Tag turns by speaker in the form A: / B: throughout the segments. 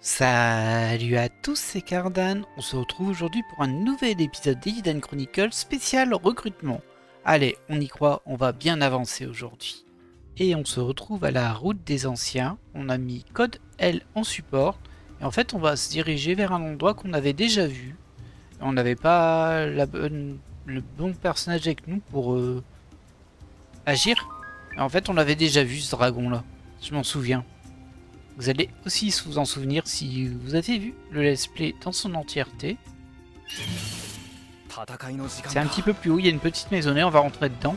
A: Salut à tous, c'est Cardan. On se retrouve aujourd'hui pour un nouvel épisode d'Illidan Chronicles spécial recrutement. Allez, on y croit, on va bien avancer aujourd'hui. Et on se retrouve à la route des anciens. On a mis code L en support. Et en fait, on va se diriger vers un endroit qu'on avait déjà vu. On n'avait pas le bon personnage avec nous pour agir. Et en fait, on l'avait déjà vu ce dragon là. Je m'en souviens. Vous allez aussi vous en souvenir si vous avez vu le let's play dans son entièreté. C'est un petit peu plus haut, il y a une petite maisonnée, on va rentrer dedans.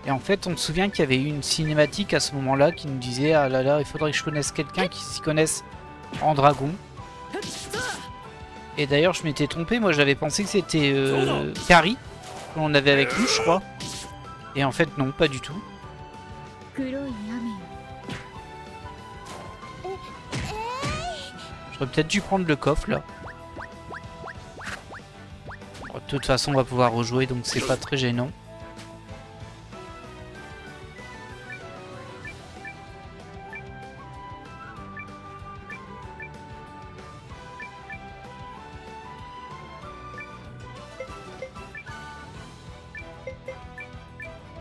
A: Et en fait, on se souvient qu'il y avait eu une cinématique à ce moment-là qui nous disait « Ah là là, il faudrait que je connaisse quelqu'un qui s'y connaisse en dragon. » Et d'ailleurs, je m'étais trompé, moi j'avais pensé que c'était Kari qu'on avait avec nous, je crois. Et en fait, non, pas du tout. J'aurais peut-être dû prendre le coffre là. Bon, de toute façon, on va pouvoir rejouer, donc c'est pas très gênant.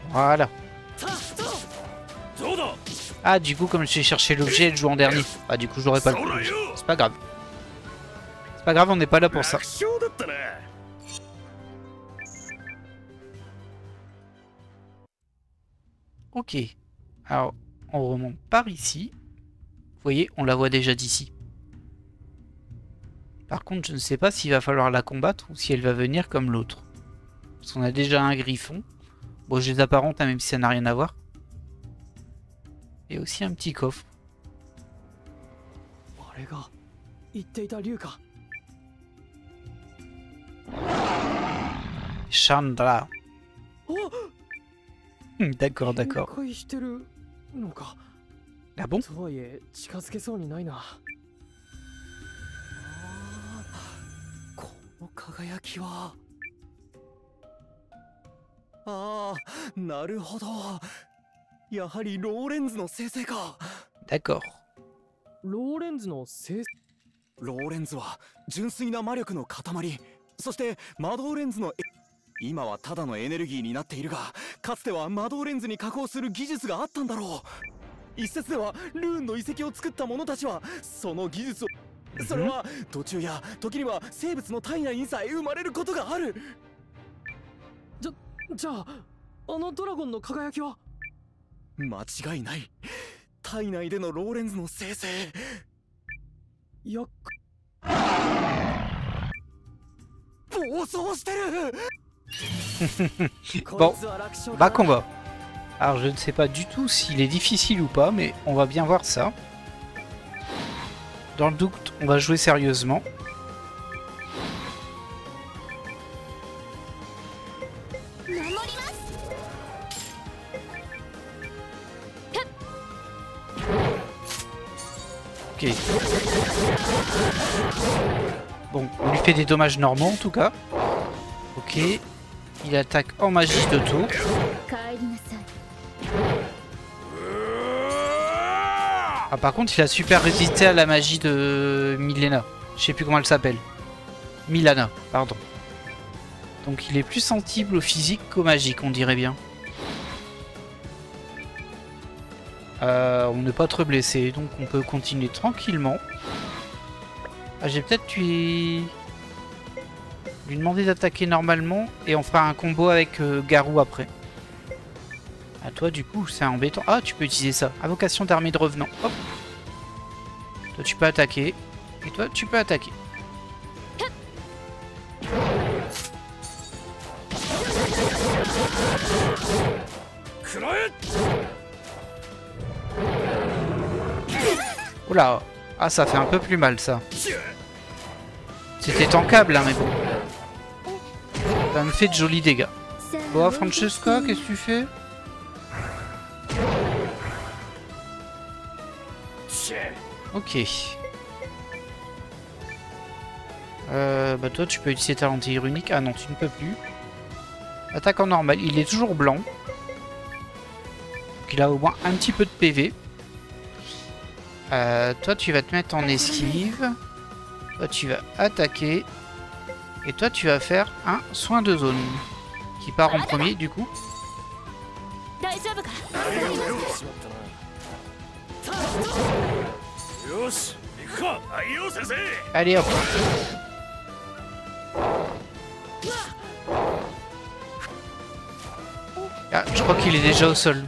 A: Voilà. Ah, du coup, comme j'ai cherché l'objet, elle joue en dernier. Ah, du coup, j'aurais pas le coup. C'est pas grave. C'est pas grave, on n'est pas là pour ça. Ok. Alors, on remonte par ici. Vous voyez, on la voit déjà d'ici. Par contre, je ne sais pas s'il va falloir la combattre ou si elle va venir comme l'autre. Parce qu'on a déjà un griffon. Bon, je les apparente, hein, même si ça n'a rien à voir. Et aussi un petit coffre. Chandra. D'accord, d'accord. Ah bon? D'accord.
B: ローレンズは純粋な魔力の塊。そして魔導レンズの今はただのエネルギーになっているが、かつては魔導レンズに加工する技術があったんだろう。一説ではルーンの遺跡を作った者たちはその技術を、それは途中や時には生物の体内にさえ生まれることがある。じゃああのドラゴンの輝きは間違いない。体内でのローレンズの生成。暴走してる。
A: Bon, bas combat. Alors je ne sais pas du tout s'il est difficile ou pas, mais on va bien voir ça. Dans le doute, on va jouer sérieusement. Ok. Bon, on lui fait des dommages normaux en tout cas. Ok. Il attaque en magie de tour. Ah, par contre, il a super résisté à la magie de Milena. Je sais plus comment elle s'appelle. Milana, pardon. Donc il est plus sensible au physique qu'au magique, on dirait bien. On n'est pas trop blessé, donc on peut continuer tranquillement. Ah, j'ai peut-être lui demander d'attaquer normalement et on fera un combo avec Garou après. À toi du coup, c'est embêtant. Ah, tu peux utiliser ça. Invocation d'armée de revenants. Hop. Toi tu peux attaquer. Et toi tu peux attaquer. Oula. Ah, ça fait un peu plus mal ça. C'était tankable hein, mais bon. Ça me fait de jolis dégâts. Bon, Francesca, qu'est-ce que tu fais? Ok. Bah toi, tu peux utiliser ta lentille runique. Ah non, tu ne peux plus. Attaque en normal. Il est toujours blanc. Donc il a au moins un petit peu de PV. Toi, tu vas te mettre en esquive. Toi, tu vas attaquer. Et toi, tu vas faire un soin de zone. Qui part en premier, du coup. Allez, hop. Ah, je crois qu'il est déjà au sol.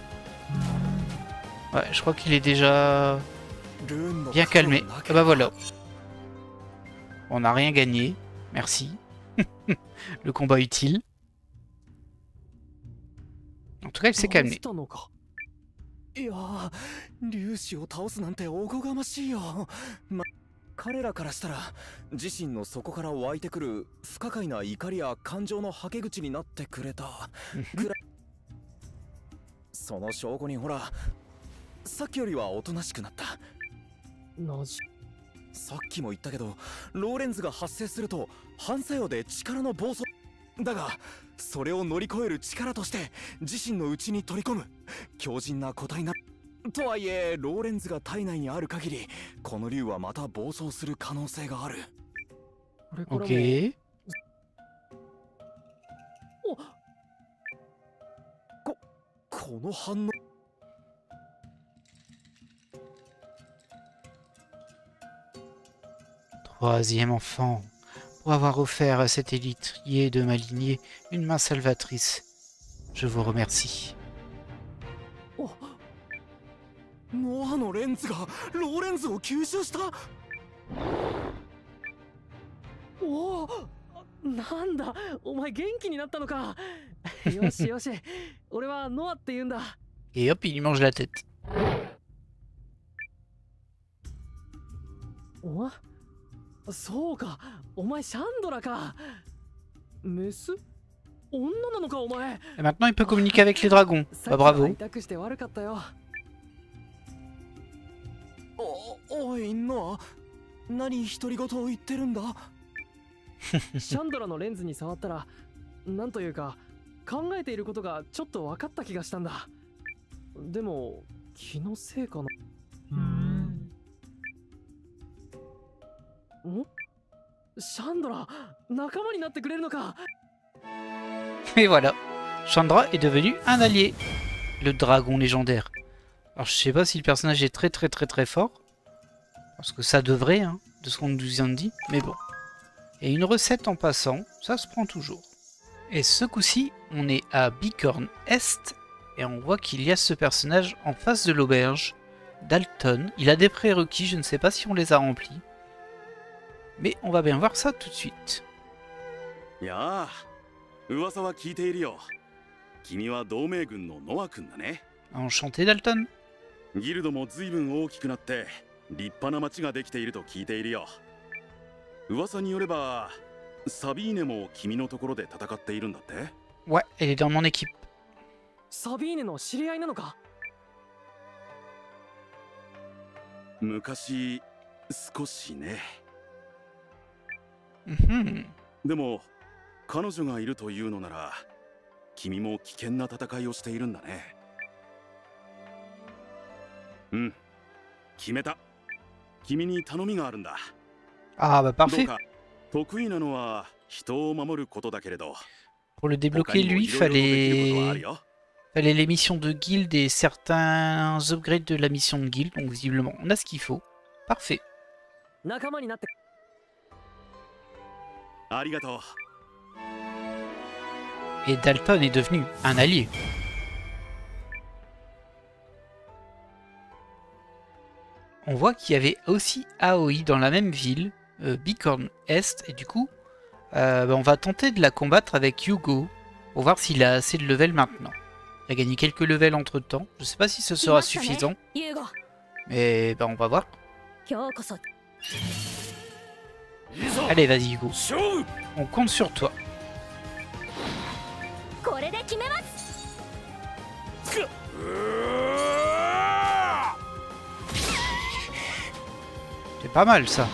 A: Ouais, je crois qu'il est déjà bien calmé. Et bah voilà. On n'a rien gagné. Merci. Le combat utile. En tout cas, il s'est calmé.
B: いやー、粒子を倒すなんておこがましいよ。彼らからしたら自身の底から湧いてくる不可解な怒りや感情のはけ口になってくれたぐらい。その証拠にほら、さっきよりはおとなしくなった。さっきも言ったけど、ローレンズが発生すると反作用で力の暴走だが、それを乗り越える力として自身の内に取り込む強靭な個体な。とはいえローレンズが体内にある限り、この竜はまた暴走する可能性がある。
A: オッケー。
B: この反応。
A: Troisième enfant. Pour avoir offert à cet élytrier de ma lignée une main salvatrice. Je vous remercie.
B: ノアのレンズがローレンズを吸収した。
C: おお、なんだ、お前元気になったのか。よしよし、俺はノアって言うんだ。
A: Et hop, il lui mange la tête.
C: お、そうか、お前シャンドラか。メス？女なのかお前。
A: Et maintenant, il peut communiquer avec les dragons. Bah bravo.
C: 痛くして悪かったよ。
B: おいノア、何独り言を言ってるんだ。
C: シャンドラのレンズに触ったら、なんというか考えていることがちょっと分かった気がしたんだ。でも気のせいかな。シャンドラ、仲間になってくれるのか。
A: Et voilà. Chandra est devenu un allié. Le dragon légendaire. Alors je sais pas si le personnage est très fort. Parce que ça devrait, hein, de ce qu'on nous vient de dire. Mais bon. Et une recette en passant, ça se prend toujours. Et ce coup-ci, on est à Bicorn Est. Et on voit qu'il y a ce personnage en face de l'auberge. Dalton. Il a des prérequis, je ne sais pas si on les a remplis. Mais on va bien voir ça tout de suite.
D: Ya, 噂は聞いているよ。君は同盟軍のノア君だね。
A: Enchanté Dalton.
D: ギルドも随分大きくなって立派な町ができていると聞いているよ。噂によればサビーネも君のところで戦っているんだって。
A: Ouais, elle est dans mon équipe.
C: サビーネの知り合いなのか。
D: 昔少しね。でも彼女がいるというのなら君も危険な戦いをしているんだね。うん、決めた。君に頼みがあるんだ。
A: Ah bah parfait.
D: どうか得意なのは人を守ることだけれど。
A: Pour le débloquer, lui, fallait les missions de guild et certains upgrades de la mission de guild. Donc visiblement, on a ce qu'il faut. Parfait.
C: 仲間になって。
D: ありがとう。
A: Et Dalton est devenu un allié. On voit qu'il y avait aussi Aoi dans la même ville, Bicorn Est, et du coup, on va tenter de la combattre avec Hugo, pour voir s'il a assez de level maintenant. Il a gagné quelques levels entre temps, je sais pas si ce sera suffisant, mais on va voir. Allez, vas-y Hugo, on compte sur toi. C'est pas mal ça.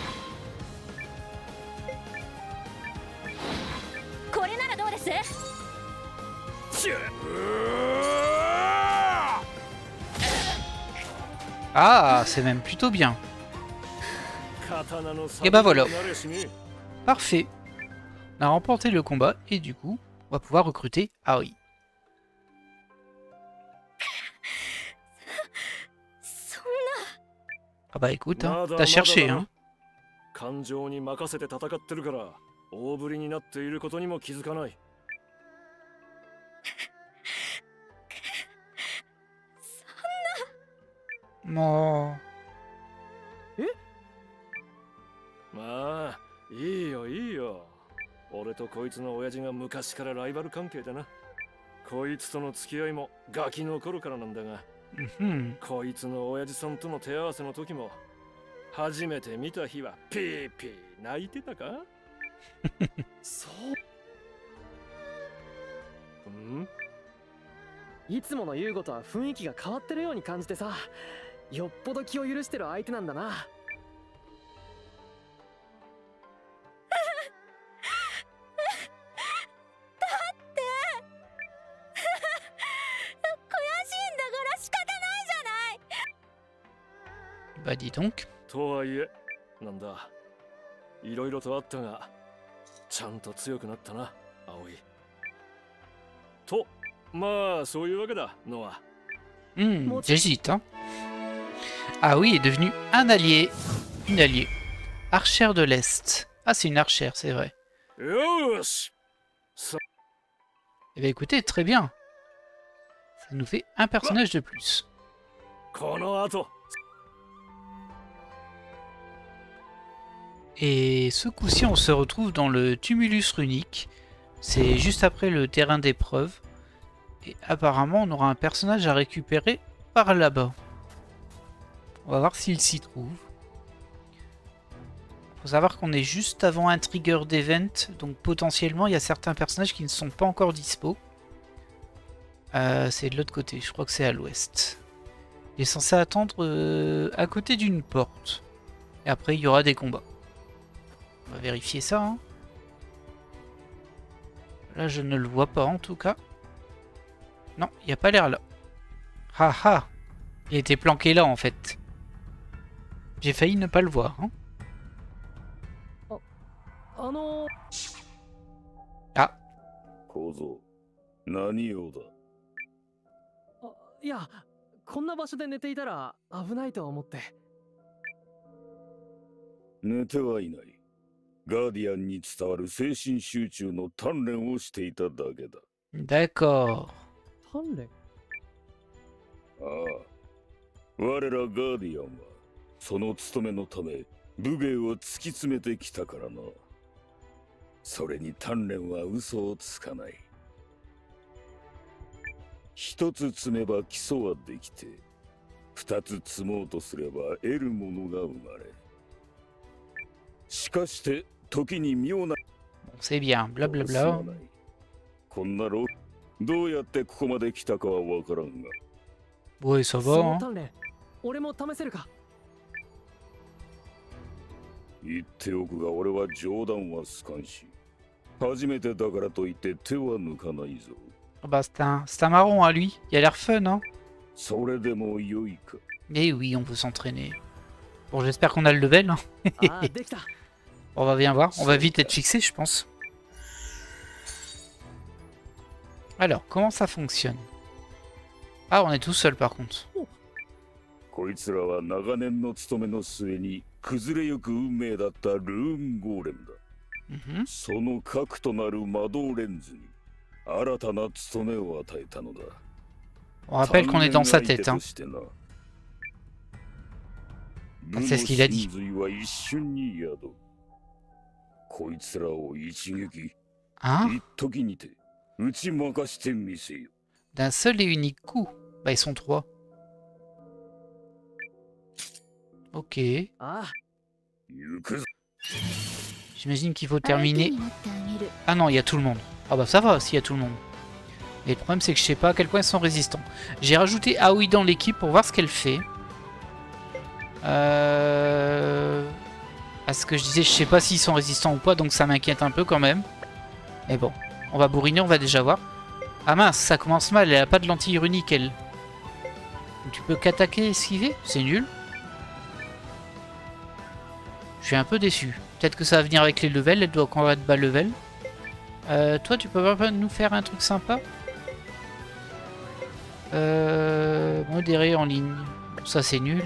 A: Ah, c'est même plutôt bien. Et bah voilà. Parfait. On a remporté le combat et du coup, on va pouvoir recruter Aoi. Ah bah écoute, hein, t'as cherché, hein.
E: 感情に任せて戦ってるから大振りになっていることにも気づかない。
A: も
E: う。まあいいよいいよ。俺とこいつの親父が昔からライバル関係でな。こいつとの付き合いもガキの頃からなんだが、こいつの親父さんとの手合わせの時も初めて見た日はピーピー泣いてたか？
C: そう。いつものユーゴとは雰囲気が変わってるように感じてさ、よっぽど気を許してる相手なんだな。
A: Bah dis donc.
E: とはいえ、なんだ。いろいろとあったが、ちゃんと強くなったな、葵。と、まあそういうわけだ、ノア。
A: J'hésite, hein. Aoi est devenu un allié. Une alliée. Archère de l'Est. Ah, c'est une archère, c'est vrai. Eh bien écoutez, très bien. Ça nous fait un personnage de plus. Et ce coup-ci, on se retrouve dans le tumulus runique. C'est juste après le terrain d'épreuve. Et apparemment, on aura un personnage à récupérer par là-bas. On va voir s'il s'y trouve. Faut savoir qu'on est juste avant un trigger d'event. Donc potentiellement, il y a certains personnages qui ne sont pas encore dispo. C'est de l'autre côté. Je crois que c'est à l'ouest. Il est censé attendre à côté d'une porte. Et après, il y aura des combats. On va vérifier ça. Hein. Là, je ne le vois pas en tout cas. Non, il n'y a pas l'air là. Ah ah! Il était planqué là en fait. J'ai failli ne pas le voir. Hein. Ah.
C: いや、こんな場所で寝ていたら危ないと思って。
F: 寝てはいない。ガーディアンに伝わる精神集中の鍛錬をしていただけだ。
A: D'accord.
C: 鍛錬？
F: ああ。我らガーディアンはその務めのため武芸を突き詰めてきたからな。それに鍛錬は嘘をつかない。一つ積めば基礎はできて、二つ積もうとすれば得るものが生まれ。しかして時に妙な。
A: C'est bien, blablabla.
F: こんなロどうやってここまで来たかはわからんが。
A: Ouais, ça va.
C: その鍛錬、俺も試せるか？
F: 言っておくが俺は冗談は好かんし、初めてだからといって手は抜かないぞ。
A: Bah, c'est un marron à lui. Il a l'air fun, hein.
F: それでも良いか。
A: Eh oui, on peut s'entraîner. Bon, j'espère qu'on a le level. Hein. On va bien voir. On va vite être fixé, je pense. Alors, comment ça fonctionne? Ah, on est tout seul par contre.
F: こいつらは長年の務めの末に崩れゆく運命だったルーンゴーレムだ。その核となる魔導レンズに新たな務めを与えたのだ。
A: On rappelle qu'on est dans sa tête. Hein. C'est ce qu'il a dit.
F: こいつらを一撃、
A: Hein?
F: 一時にて打ち負かしてみせよ。
A: D'un seul et unique coup. Bah, ils sont trois. Ok. J'imagine qu'il faut terminer. Ah non, il y a tout le monde. Ah bah ça va s'il y a tout le monde. Et le problème c'est que je sais pas à quel point ils sont résistants. J'ai rajouté Aoi dans l'équipe pour voir ce qu'elle fait. À ce que je disais, je sais pas s'ils sont résistants ou pas, donc ça m'inquiète un peu quand même. Mais bon, on va bourriner, on va déjà voir. Ah mince, ça commence mal, elle a pas de lentille runique elle. Donc tu peux qu'attaquer et esquiver, c'est nul. Je suis un peu déçu. Peut-être que ça va venir avec les levels, elle doit combattre bas level. Toi, tu peux pas nous faire un truc sympa? Modéré en ligne. Bon, ça, c'est nul.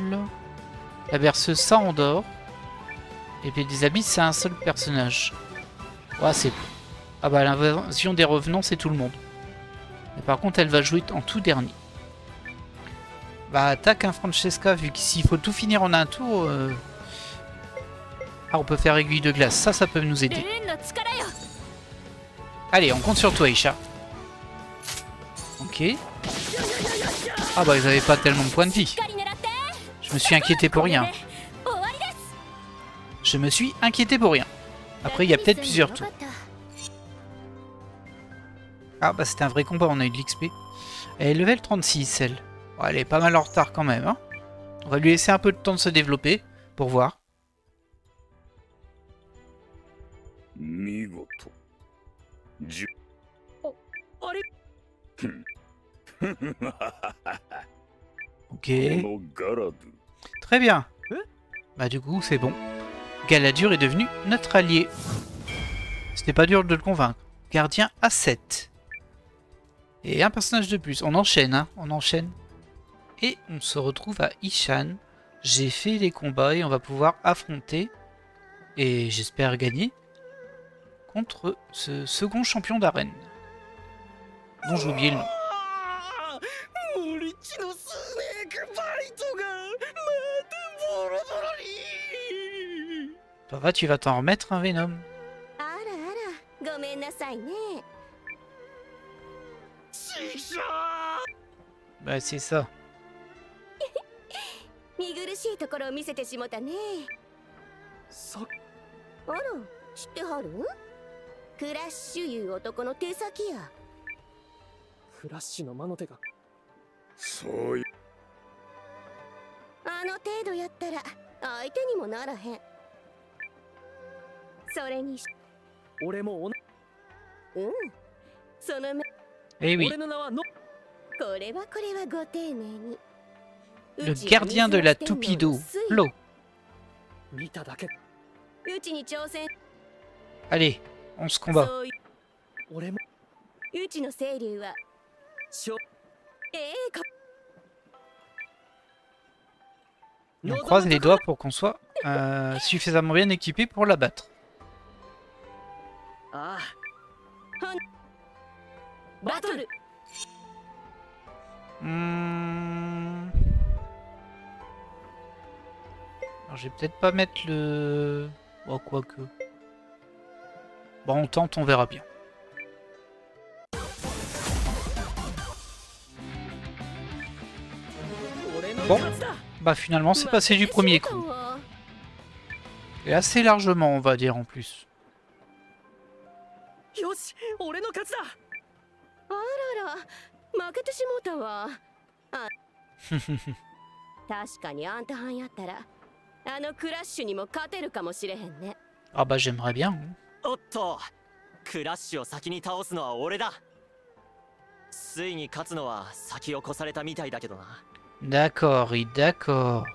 A: La berceuse, ça endort. Et puis des abysses, c'est un seul personnage. Ouais, c'est... Ah bah, l'invasion des revenants, c'est tout le monde. Mais par contre, elle va jouer en tout dernier. Bah, attaque, hein, Francesca, vu qu'ici, il faut tout finir en un tour. Ah, on peut faire aiguille de glace. Ça peut nous aider. Allez, on compte sur toi, Isha. Ok. Ah bah, ils avaient pas tellement de points de vie. Je me suis inquiété pour rien. Je me suis inquiété pour rien. Après, il y a peut-être plusieurs tours. Ah bah, c'était un vrai combat, on a eu de l'XP. Elle est level 36, celle. Bon, elle est pas mal en retard quand même. Hein. On va lui laisser un peu de temps de se développer pour voir. Ok. Très bien. Bah du coup, c'est bon. Galadur est devenu notre allié. C'était pas dur de le convaincre. Gardien A7. Et un personnage de plus. On enchaîne, hein. On enchaîne. Et on se retrouve à Ishan. J'ai fait les combats et on va pouvoir affronter. Et j'espère gagner. Contre ce second champion d'arène. Dont j'ai oublié le nom. Ça va, tu vas t'en remettre un Venom? Bah c'est ça. Eh oui. Le gardien de la toupie d'eau, l'eau. Allez, on se combat. Et on croise les doigts pour qu'on soit suffisamment bien équipé pour la battre. Alors, je vais peut-être pas mettre le... Oh, quoique... Bon, on tente, on verra bien. Bon, bah finalement c'est passé du premier coup. Et assez largement, on va dire en plus. Ah bah j'aimerais bien. D'accord, oui, d'accord.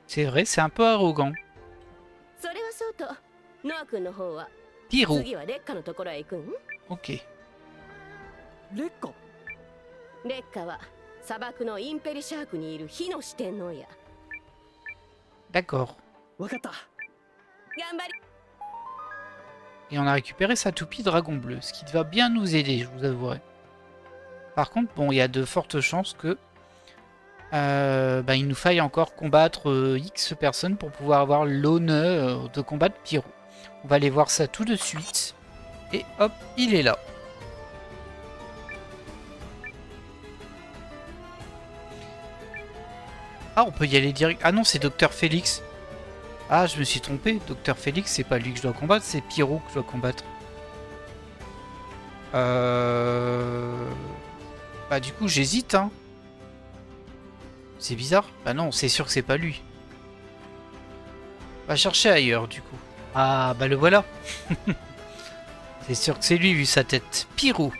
A: C'est vrai, c'est un peu arrogant. Pyro. Ok. D'accord. Et on a récupéré sa toupie dragon bleu, ce qui va bien nous aider, je vous avouerai. Par contre, bon, il y a de fortes chances que il nous faille encore combattre X personnes pour pouvoir avoir l'honneur de combattre Pyro. On va aller voir ça tout de suite. Et hop, il est là. Ah, on peut y aller direct. Ah non, c'est Docteur Félix. Ah, je me suis trompé. Docteur Félix, c'est pas lui que je dois combattre, c'est Pyro que je dois combattre. Bah du coup, j'hésite, hein. C'est bizarre. Bah non, c'est sûr que c'est pas lui. Va chercher ailleurs, du coup. Ah, bah le voilà. C'est sûr que c'est lui vu sa tête. Pirou.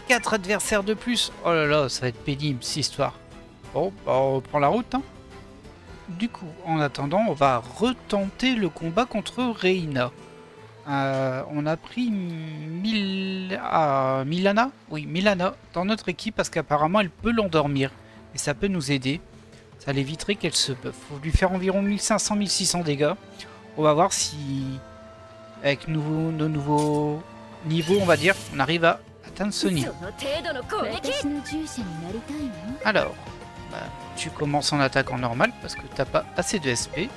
A: 4 adversaires de plus. Oh là là, ça va être pénible cette histoire. Bon, bah, on reprend la route. Hein. Du coup, en attendant, on va retenter le combat contre Reina. On a pris Milana. Oui, Milana dans notre équipe parce qu'apparemment elle peut l'endormir. Et ça peut nous aider. Ça l'éviterait qu'elle se buff. Faut lui faire environ 1500-1600 dégâts. On va voir si, avec nos nouveaux niveaux, on va dire, on arrive à atteindre ce niveau. Alors, bah, tu commences en attaque en normal parce que t'as pas assez de SP.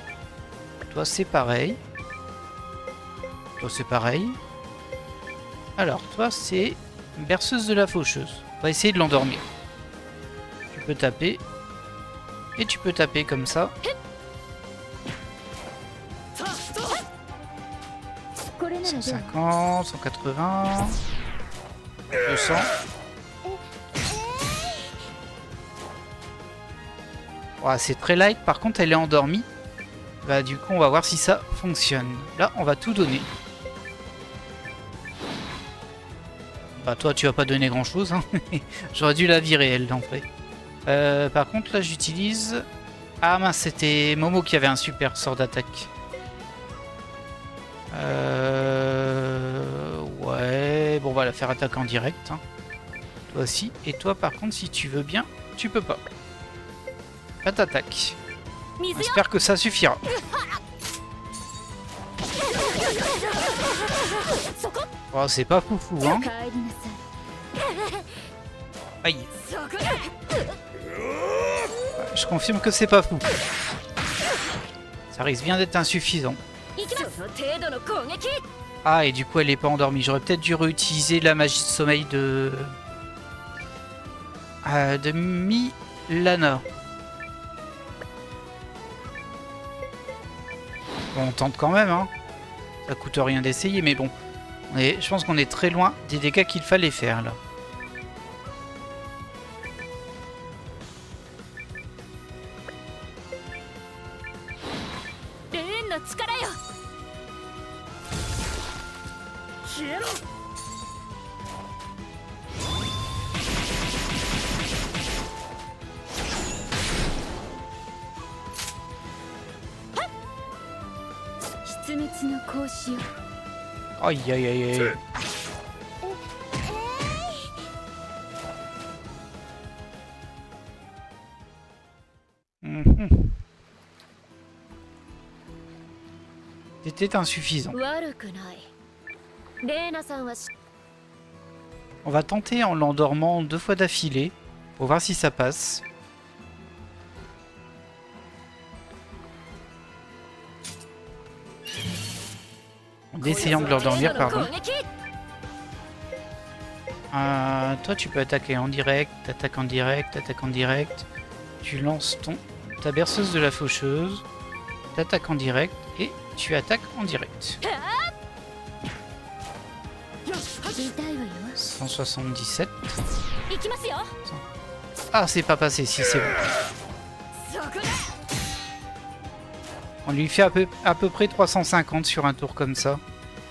A: Toi, c'est pareil. Toi, c'est pareil. Alors, toi, c'est berceuse de la faucheuse. On va essayer de l'endormir. Tu peux taper. Et tu peux taper comme ça. 150, 180, 200. Ouais, c'est très light, par contre elle est endormie. Bah du coup on va voir si ça fonctionne. Là on va tout donner. Bah toi tu vas pas donner grand chose. Hein. J'aurais dû la virer elle d'entrée. Par contre là j'utilise... Ah mince, c'était Momo qui avait un super sort d'attaque. Ouais, bon on va la faire attaque en direct. Hein. Toi aussi. Et toi par contre si tu veux bien, tu peux pas. Pas d'attaque. J'espère que ça suffira. Oh, c'est pas foufou, hein. Aïe. Je confirme que c'est pas fou. Ça risque bien d'être insuffisant. Ah, et du coup elle est pas endormie. J'aurais peut-être dû réutiliser la magie de sommeil de Milana. Bon, on tente quand même, hein. Ça coûte rien d'essayer, mais bon. Je pense qu'on est très loin des dégâts qu'il fallait faire, là. Aïe aïe aïe aïe. C'était insuffisant. On va tenter en l'endormant 2 fois d'affilée pour voir si ça passe. En essayant de l'endormir, pardon. Toi tu peux attaquer en direct, attaque en direct, attaque en direct. Tu lances ta berceuse de la faucheuse, t'attaques en direct et tu attaques en direct. 177. Ah, c'est pas passé, si c'est bon. On lui fait à peu près 350 sur un tour comme ça.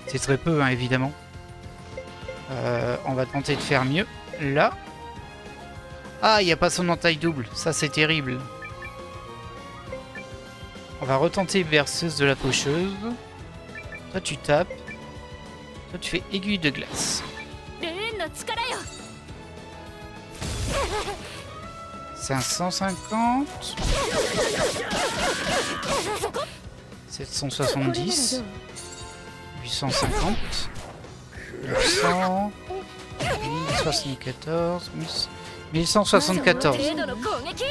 A: C'est très peu, hein, évidemment. On va tenter de faire mieux. Là. Ah, il n'y a pas son entaille double. Ça, c'est terrible. On va retenter berceuse de la faucheuse. Toi, tu tapes. Toi, tu fais aiguille de glace. 550. 770. 850. 900. 1074. 1174.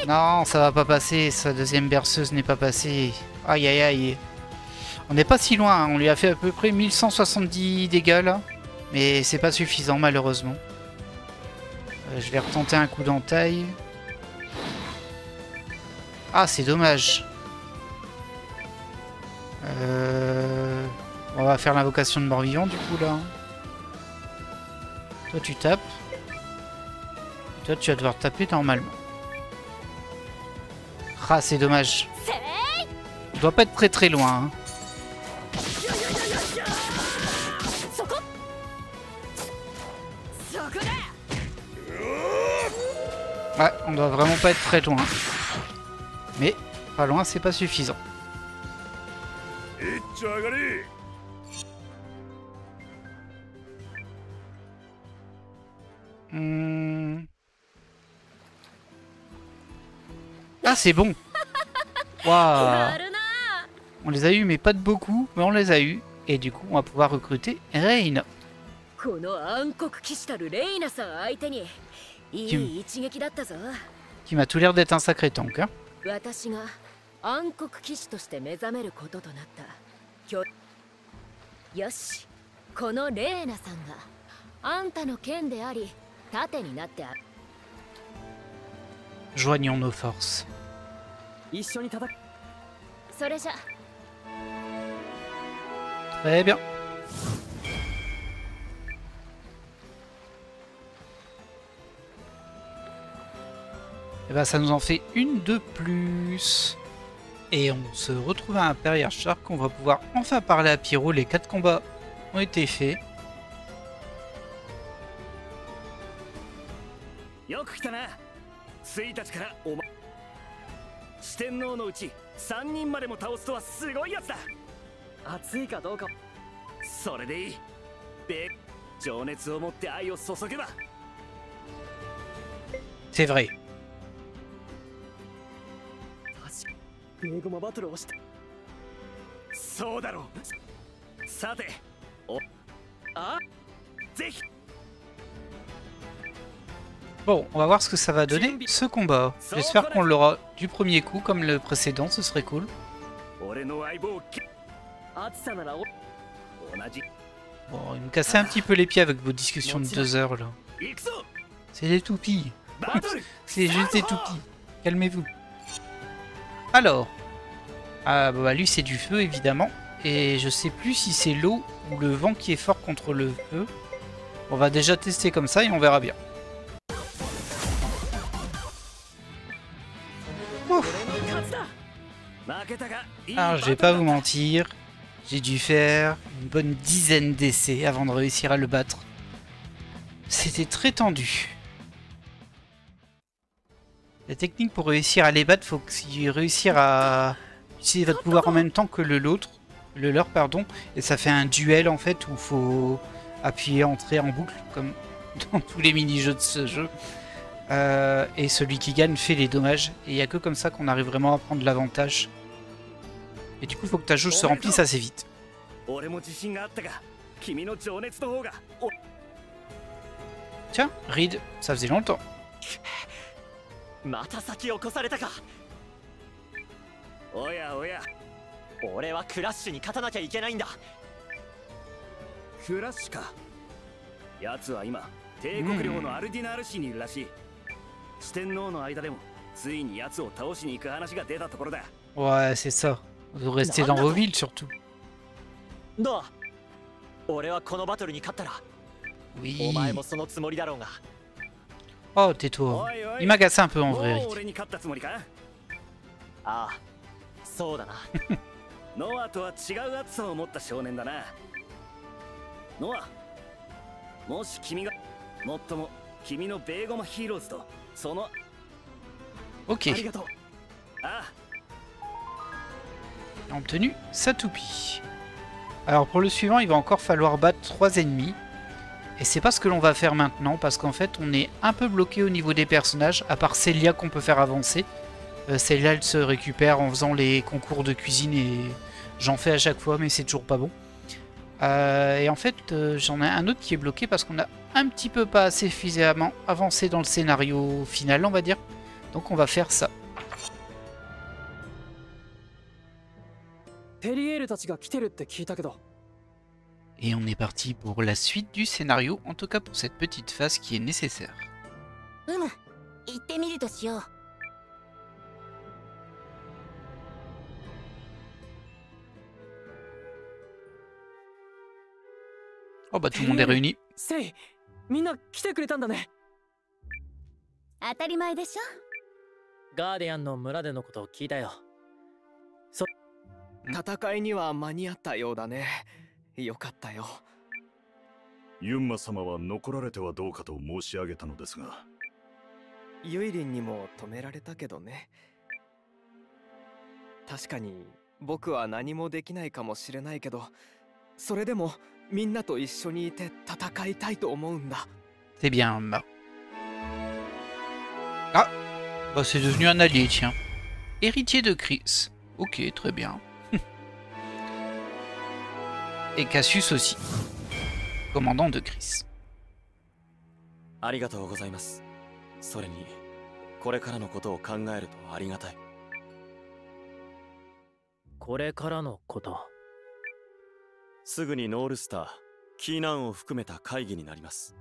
A: Non, ça va pas passer. Sa deuxième berceuse n'est pas passée. Aïe aïe aïe. On n'est pas si loin. Hein. On lui a fait à peu près 1170 dégâts là. Mais c'est pas suffisant malheureusement. Je vais retenter un coup d'entaille. Ah, c'est dommage. On va faire l'invocation de mort-vivant du coup là. Toi tu tapes. Toi tu vas devoir taper normalement. Ah, c'est dommage. On doit pas être très très loin. Hein. Ouais, on doit vraiment pas être très loin. Mais pas loin, c'est pas suffisant. Ah, c'est bon. Waouh. On les a eu, mais pas de beaucoup, mais on les a eu. Et du coup, on va pouvoir recruter Reina. Qui m'a tout l'air d'être un sacré tank. Hein. Joignons nos forces. Très bien. Et bah ça nous en fait une de plus. Et on se retrouve à Imperial Shark. On va pouvoir enfin parler à Pyro. Les 4 combats ont été faits. C'est vrai. Bon, on va voir ce que ça va donner ce combat. J'espère qu'on l'aura du premier coup comme le précédent, ce serait cool. Bon, il me cassait un petit peu les pieds avec vos discussions de 2 heures là. C'est des toupies. C'est juste des toupies. Calmez-vous. Alors, bah lui c'est du feu évidemment. Et je sais plus si c'est l'eau ou le vent qui est fort contre le feu. On va déjà tester comme ça et on verra bien. Ouf. Alors je vais pas vous mentir, j'ai dû faire une bonne dizaine d'essais avant de réussir à le battre. C'était très tendu. La technique pour réussir à les battre, faut réussir à utiliser votre pouvoir en même temps que le leur, pardon. Et ça fait un duel en fait où faut appuyer entrer en boucle comme dans tous les mini-jeux de ce jeu. Et celui qui gagne fait les dommages. Et il n'y a que comme ça qu'on arrive vraiment à prendre l'avantage. Et du coup, il faut que ta jauge se remplisse assez vite. Tiens, Reed, ça faisait longtemps. Ouais, c'est ça. Vous restez dans vos villes surtout. Oui. Oh, tais-toi. Il m'agace un peu en vrai. Ok. On a obtenu sa toupie. Alors pour le suivant, il va encore falloir battre 3 ennemis. Et c'est pas ce que l'on va faire maintenant, parce qu'en fait on est un peu bloqué au niveau des personnages, à part Célia qu'on peut faire avancer. Célia elle se récupère en faisant les concours de cuisine et j'en fais à chaque fois mais c'est toujours pas bon. Et en fait j'en ai un autre qui est bloqué parce qu'on a un petit peu pas assez suffisamment avancé dans le scénario final on va dire. Donc on va faire ça. Et on est parti pour la suite du scénario, en tout cas pour cette petite phase qui est nécessaire. Oh bah tout le monde est réuni.
D: ユンマ様は残られてはどうかと申し上げたのですが、
G: ユイリンにも止められたけどね。確かに僕は何もできないかもしれないけど、それでもみんなと一緒にいて戦いたいと思うんだ。
A: C'est bien, bah. Ah, bah c'est devenu un allié, tiens. Héritier de Chris. Ok, très bien. Et Cassius aussi. Commandant de Chris.
B: ありがとうございます。それにこれからのことを考えるとありがたい。
H: これからのこと。
B: すぐにノールスター、キーナンを含めた会議になります。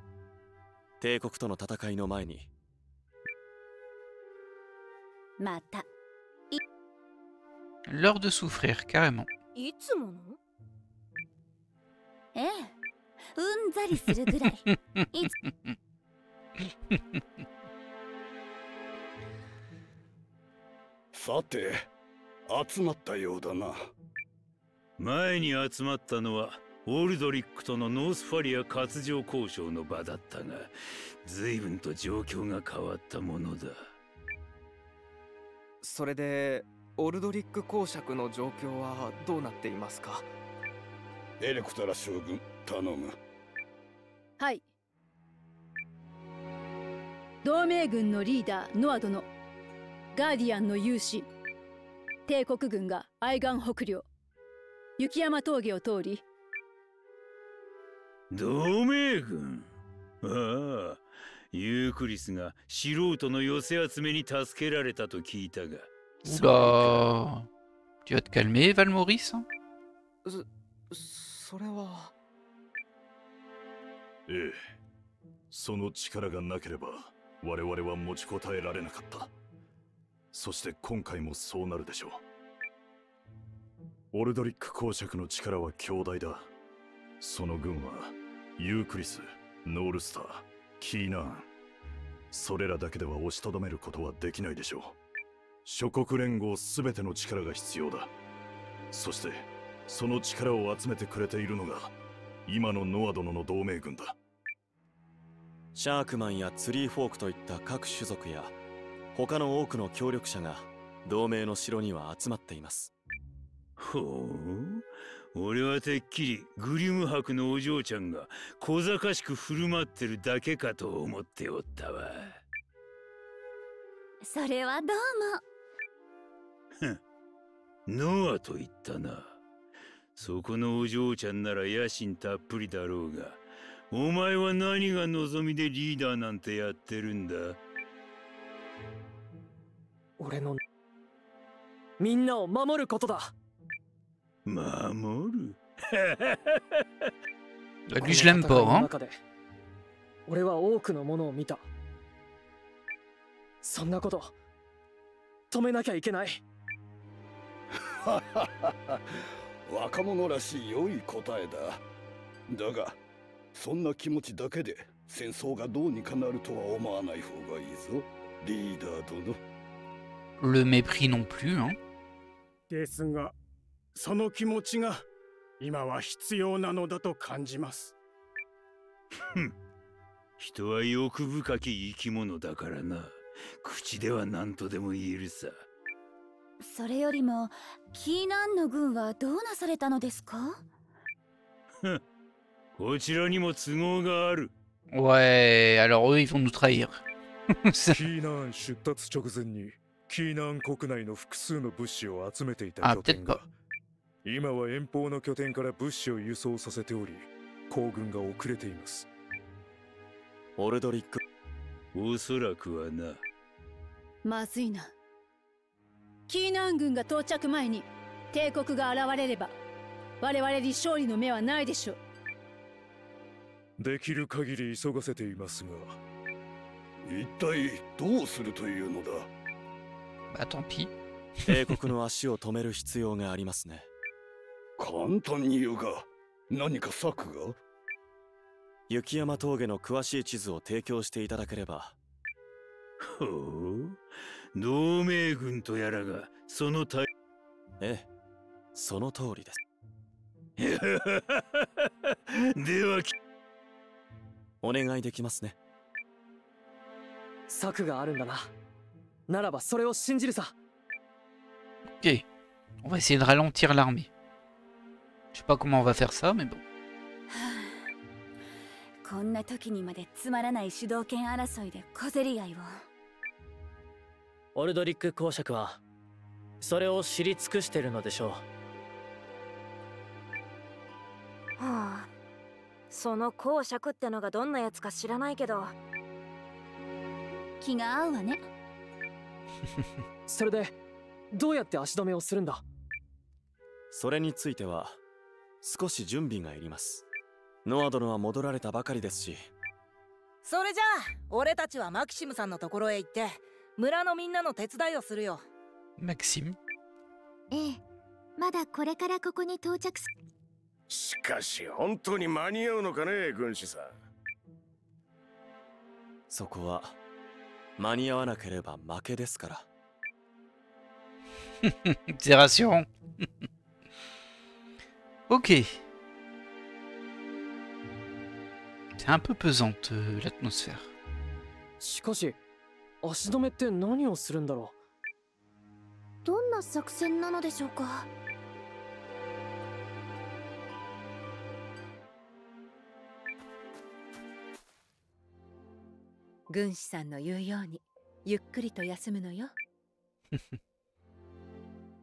B: 帝国との戦いの前に。
I: また。
A: L'heure de souffrir, carrément.
I: いつもの？ええ、うんざりするぐらい。いつ
J: さて、集まったようだな。
F: 前に集まったのはオルドリックとのノースファリア割譲交渉の場だったが、随分と状況が変わったものだ。
G: それでオルドリック公爵の状況はどうなっていますか？
J: エレクトラ将軍、頼む。
K: はい。同盟軍のリーダーノア殿、ガーディアンの勇士、帝国軍がアイガン北領、雪山峠を通り。
F: 同盟軍？ああ、ユークリスが素人の寄せ集めに助けられたと聞いたが。
A: Oula. Tu vas te calmer, Valmaurice?
G: それは。
J: ええ、その力がなければ我々は持ちこたえられなかった。そして今回もそうなるでしょう。オルドリック公爵の力は強大だ。その軍はユークリス、ノールスター、キーナーン、それらだけでは押しとどめることはできないでしょう。諸国連合すべての力が必要だ。そしてその力を集めてくれているのが今のノア殿の同盟軍だ。
B: シャークマンやツリーフォークといった各種族や他の多くの協力者が同盟の城には集まっています。
F: ほう、俺はてっきりグリム博のお嬢ちゃんが小賢しく振る舞ってるだけかと思っておったわ。
I: それはどうも。
F: ノアと言ったな。そこのお嬢ちゃんなら野心たっぷりだろうが、お前は何が望みでリーダーなんてやってるんだ？
C: 俺のみんなを守ることだ。
F: 守る？
A: Lui, je l'aime pas, hein?
C: 俺は多くのものを見た。そんなこと止めなきゃいけない。
J: 若者らしい良い答えだ。だがそんな気持ちだけで戦争がどうにかなるとは思わない方がいいぞ、リーダー殿。
A: Le mépris non plus, hein?
L: ですが、その気持ちが今は必要なのだと感じます。
F: 人は欲深き生き物だからな。口では何とでも言えるさ。
I: それよりもキーナンの軍はどうなされたのですか？
F: こちらにも都合がある。
A: Ouais, alors eux, ils vont nous trahir.
M: キーナーン出立直前にキーナーン国内の複数の物資を集めていた拠点が、今は遠方の拠点から物資を輸送させており、行軍が遅れています。
B: オルドリック、
F: おそらくはな。
K: まずいな。キーナン軍が到着前に帝国が現れれば我々に勝利の目はないでしょう。
M: できる限り急がせていますが、
J: 一体どうするというのだ？Bah
A: tant pis.
B: 帝国の足を止める必要がありますね。
J: 簡単に言うが、何か策が？
B: 雪山峠の詳しい地図を提供していただければ。
F: ほう、同盟軍とやらがその対…
B: ええ、その通りです。
F: では
B: お願いできますね。
C: 策があるんだな。ならばそれを信じるさ。
A: Ok, on va essayer de ralentir l'armée. Je sais pas comment on va faire ça, mais bon.
I: こんな時にまでつまらない主導権争いで小競り合いを。
H: オルドリック公爵はそれを知り尽くしてるのでしょう。
N: はあ、その公爵ってのがどんなやつか知らないけど
I: 気が合うわね。
C: それでどうやって足止めをするんだ？
O: それについては少し準備がいります。ノア殿は戻られたばかりですし。
N: それじゃあ俺たちはマキシムさんのところへ行って村のみんなの手伝いをするよ。
A: マキシム？
P: ええ、まだこれからここに到着す。
Q: しかし本当に間に合うのかね、軍師さん。
O: そこは間に合わなければ負けですから。
A: C'est rassurant. Ok. C'est un peu pesante l'atmosphère.
C: しかし足止めって何をするんだろ
P: う。どんな作戦なのでしょうか。
K: 軍師さんの言うようにゆっくりと休むのよ。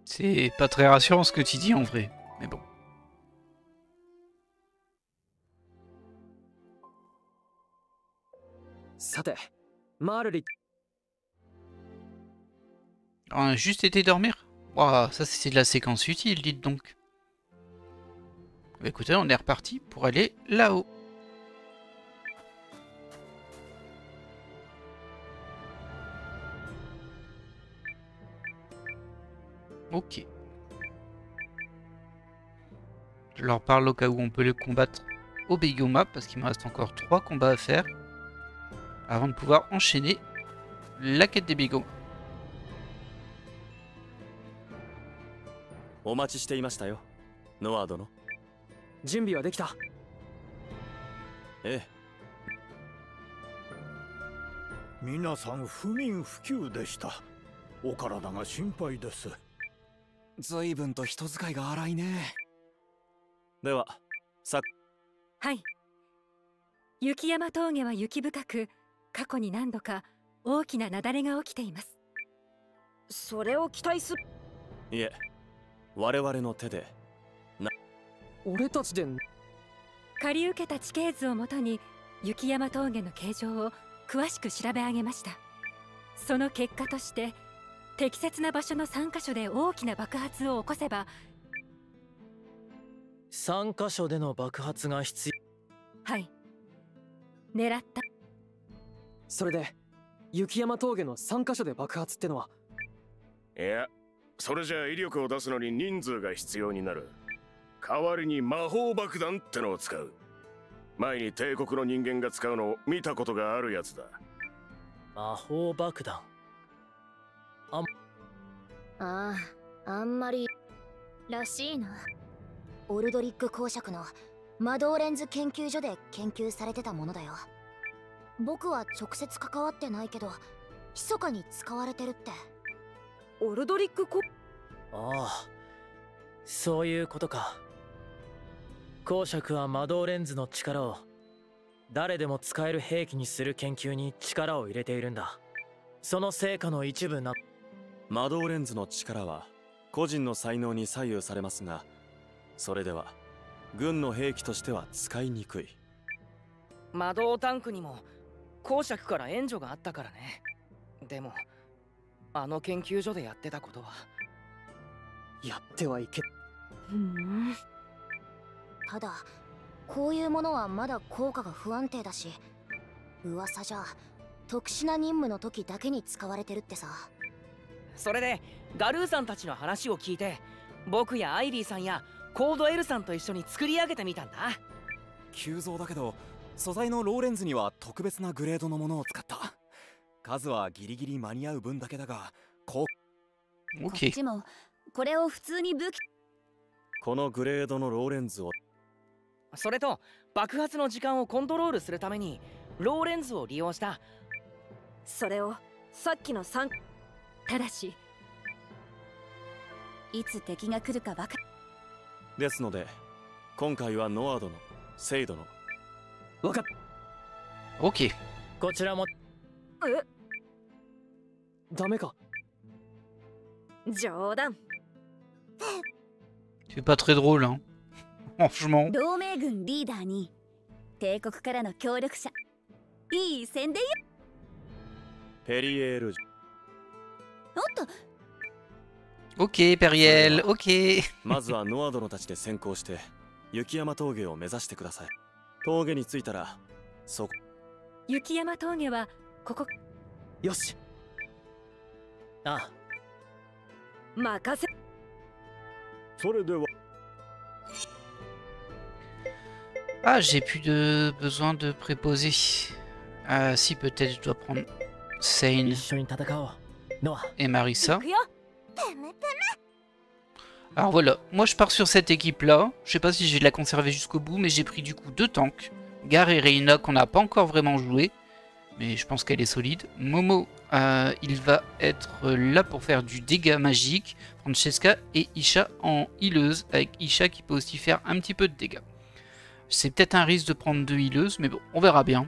A: C'est pas très rassurant ce que tu dis en vrai, mais bon.
C: さて、マールリ。
A: On a juste été dormir? Waouh, ça c'est de la séquence utile, dites donc. Bah, écoutez, on est reparti pour aller là-haut. Ok. Je leur parle au cas où on peut le combattre au Begoma parce qu'il me reste encore 3 combats à faire avant de pouvoir enchaîner la quête des Begoma.
O: お待ちしていましたよ、ノア殿。
C: 準備はできた。
O: ええ。
L: 皆さん不眠不休でした。お体が心配です。
B: 随分と人使いが荒いね。
O: では、
K: はい。雪山峠は雪深く、過去に何度か大きな雪崩が起きています。
N: それを期待する。
O: いえ、我々の手で。
C: 俺たちで。
K: 借り受けた地形図をもとに雪山峠の形状を詳しく調べ上げました。その結果として適切な場所の3カ所で大きな爆発を起こせば。
H: 3カ所での爆発が必要。
K: はい。狙った。
C: それで雪山峠の3カ所で爆発ってのは。
Q: いや、それじゃあ威力を出すのに人数が必要になる。代わりに魔法爆弾ってのを使う。前に帝国の人間が使うのを見たことがあるやつだ。
H: 魔法爆弾。
P: あんまりらしいな。オルドリック公爵の魔導レンズ研究所で研究されてたものだよ。僕は直接関わってないけど密かに使われてるって。
N: オルドリック公。
H: ああ、そういうことか。公爵は魔導レンズの力を誰でも使える兵器にする研究に力を入れているんだ。その成果の一部な。
O: 魔導レンズの力は個人の才能に左右されますが、それでは軍の兵器としては使いにくい。
N: 魔導タンクにも公爵から援助があったからね。でもあの研究所でやってたことは
C: やってはいけ。
P: ただこういうものはまだ効果が不安定だし、噂じゃ特殊な任務の時だけに使われてるってさ。
N: それでガルーさんたちの話を聞いて、僕やアイリーさんやコードエルさんと一緒に作り上げてみたんだ。
B: 急増だけど素材のローレンズには特別なグレードのものを使った。数はギリギリ間に合う分だけだが、
I: こっちもこれを普通に武器。
O: このグレードのローレンズを。
N: それと爆発の時間をコントロールするためにローレンズを利用した
K: それをさっきの3ただし
I: いつ敵が来るか分か
O: ですので今回はノア殿セイ殿
C: わかっ
A: Ok.
H: こちらも
C: ダメか
K: 冗談
A: C'est pas très drôle, hein. Franchement.
I: 同盟軍リーダーに帝国からの協力者いい宣伝よ。
O: ペリエール
I: おっと
A: Ok, Periel, ok.
O: まずはノア殿たちで先行して雪山峠を目指してください。峠に着いたらそこ
K: 雪山峠はここ
C: よし
H: ああ
K: 任せ
J: それでは
A: Ah, j'ai plus de besoin de préposer. Ah, si, peut-être je dois prendre Sane et Marissa. Alors voilà, moi je pars sur cette équipe-là. Je sais pas si je vais la conserver jusqu'au bout, mais j'ai pris du coup 2 tanks. Gar et Reina qu'on n'a pas encore vraiment joué. Mais je pense qu'elle est solide. Momo, il va être là pour faire du dégât magique. Francesca et Isha en healeuse. Avec Isha qui peut aussi faire un petit peu de dégâts. C'est peut-être un risque de prendre 2 healeuses, mais bon, on verra bien.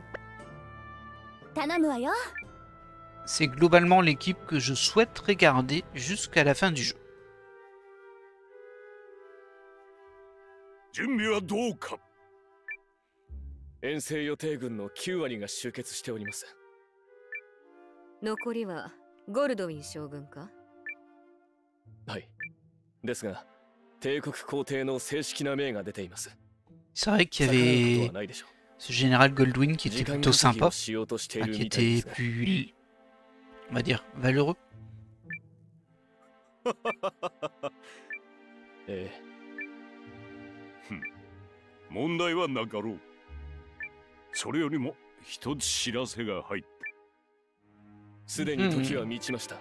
A: C'est globalement l'équipe que je souhaiterais garder jusqu'à la fin du jeu.
Q: 準備はどうか。
E: 遠征予定軍の9割が集結しております。
K: 残りはゴルドウィン将軍か。
E: はい。ですが、帝国皇帝の正式な命が出ています。
A: C'est vrai qu'il y avait ce général Goldwyn qui était plutôt sympa, qui était plus, on va dire, valeureux.
Q: 問題はなかろう。それよりも一つ知らせが入った。
E: すでに時は満ちました。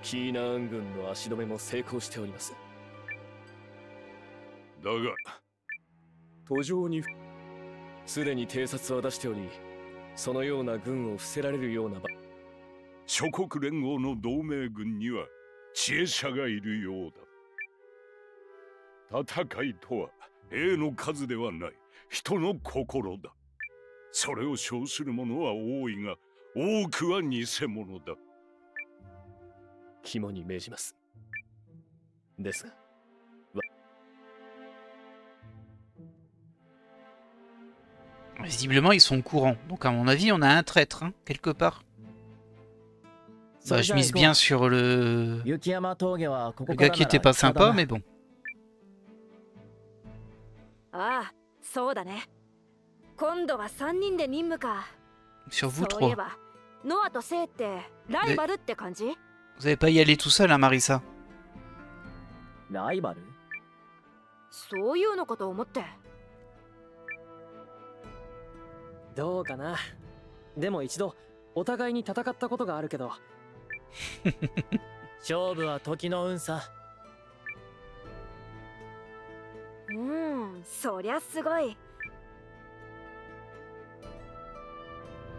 E: キーナーン軍の足止めも成功しております。
Q: だが途上に
E: すでに偵察は出しており、そのような軍を伏せられるような場。
Q: 諸国連合の同盟軍には知恵者がいるようだ。戦いとは兵の数ではない、人の心だ。それを称する者は多いが、多くは偽物だ。
E: 肝に銘じます。ですが。
A: Visiblement, ils sont au courant. Donc, à mon avis, on a un traître, hein, quelque part. Bah, je mise bien sur le gars qui était pas sympa, mais bon.
K: ああ、そうだね。今度は3人で任務か。
A: Sur vous
K: そういえ
A: 3.
K: ば、ノアとセイってライバルって感じ？
A: Vous allez pas y aller tout seul, hein, Marissa?
H: ライバル？
K: そういうのかと思って。
C: どうかな。でも一度お互いに戦ったことがあるけど。
H: 勝負は時の運さ。
K: そりゃすごい。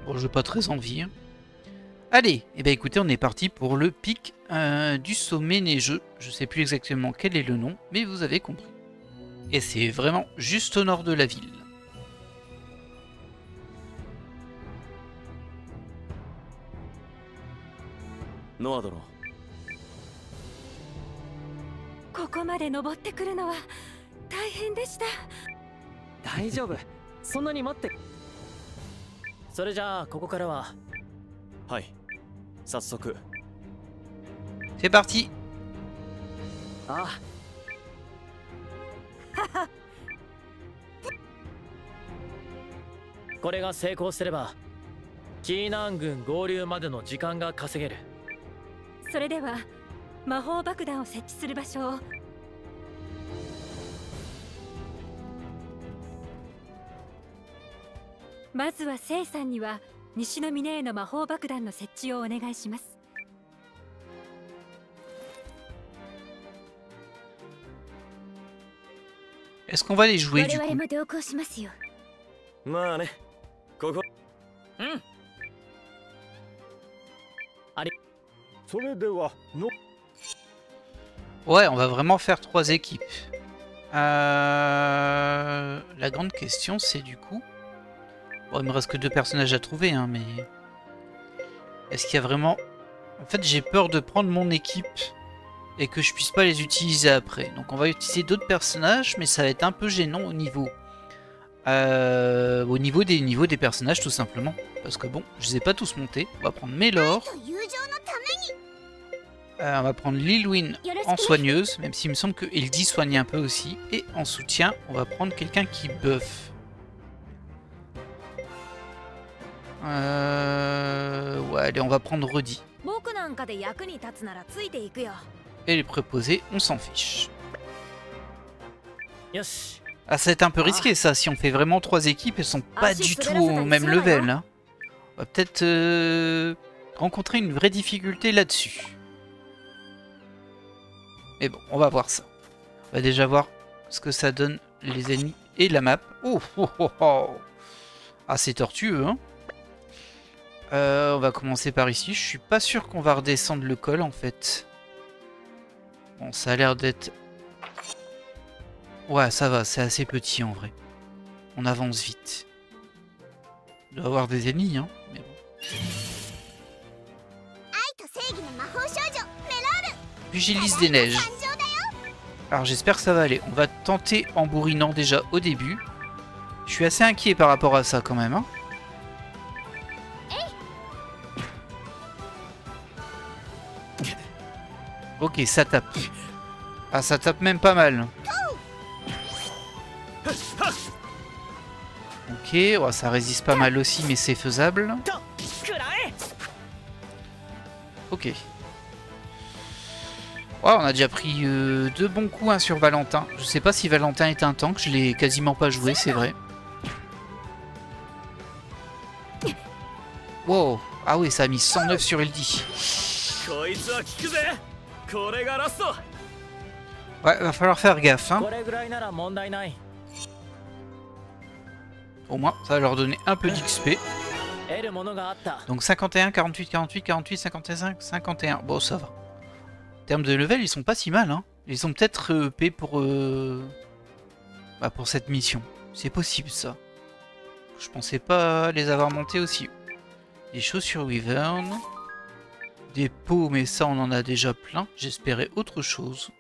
A: Bon, j'ai pas très envie. Hein. Allez, et ben écoutez, on est parti pour le pic du sommet neigeux. Je sais plus exactement quel est le nom, mais vous avez compris. Et c'est vraiment juste au nord de la ville.
O: Noa殿。
K: ここまで登ってくるのは大変でした。
C: 大丈夫。そんなに待って。
H: それじゃあここからは。
O: はい。早速。
A: C'est parti.
C: あ
K: あ。
H: これが成功すれば、キーナーン軍合流までの時間が稼げる。
K: それでは魔法爆弾を設置する場所を。まずはセイさんには西の峰への魔法爆弾の設置をお願いします。
A: Est-ce qu'on va les jouer du coup?
I: 我々も同行しますよ。
E: まあね、ここ。
A: Ouais, on va vraiment faire 3 équipes. La grande question, c'est du coup... Bon, il me reste que 2 personnages à trouver, hein, mais... Est-ce qu'il y a vraiment... En fait, j'ai peur de prendre mon équipe et que je puisse pas les utiliser après. Donc on va utiliser d'autres personnages, mais ça va être un peu gênant au niveau... des personnages, tout simplement. Parce que bon, je les ai pas tous montés. On va prendre Melor. On va prendre Lilwyn en soigneuse, même s'il me semble que Eldy soigne un peu aussi. Et en soutien, on va prendre quelqu'un qui buff. Ouais, allez, on va prendre Rudy. Et les préposés, on s'en fiche. Ah, ça va être un peu risqué ça, si on fait vraiment 3 équipes, elles sont pas du tout au même level. Hein. On va peut-être rencontrer une vraie difficulté là-dessus. Mais bon, on va voir ça. On va déjà voir ce que ça donne les ennemis et la map. Oh, oh, oh, oh. Ah, c'est tortueux, hein. On va commencer par ici. Je suis pas sûr qu'on va redescendre le col, en fait. Bon, ça a l'air d'être... Ouais, ça va, c'est assez petit, en vrai. On avance vite. Il doit y avoir des ennemis, hein. Mais bon. Pugiliste des neiges. Alors j'espère que ça va aller. On va tenter en bourrinant déjà au début. Je suis assez inquiet par rapport à ça quand même. Hein. Ok, ça tape. Ah, ça tape même pas mal. Ok, ouais, ça résiste pas mal aussi, mais c'est faisable. Ok. Ouais, on a déjà pris 2 bons coups hein, sur Valentin. Je sais pas si Valentin est un tank, je l'ai quasiment pas joué, c'est vrai. Wow. Ah oui, ça a mis 109 sur Eldy. Ouais, va falloir faire gaffe. Hein. Au moins, ça va leur donner un peu d'XP. Donc 51, 48, 48, 48, 55, 51. Bon, ça va. En termes de level, ils sont pas si mal. Hein. Ils ont peut-être EP pour cette mission. C'est possible, ça. Je pensais pas les avoir montés aussi. Des chaussures Wyvern. Des pots, mais ça, on en a déjà plein. J'espérais autre chose.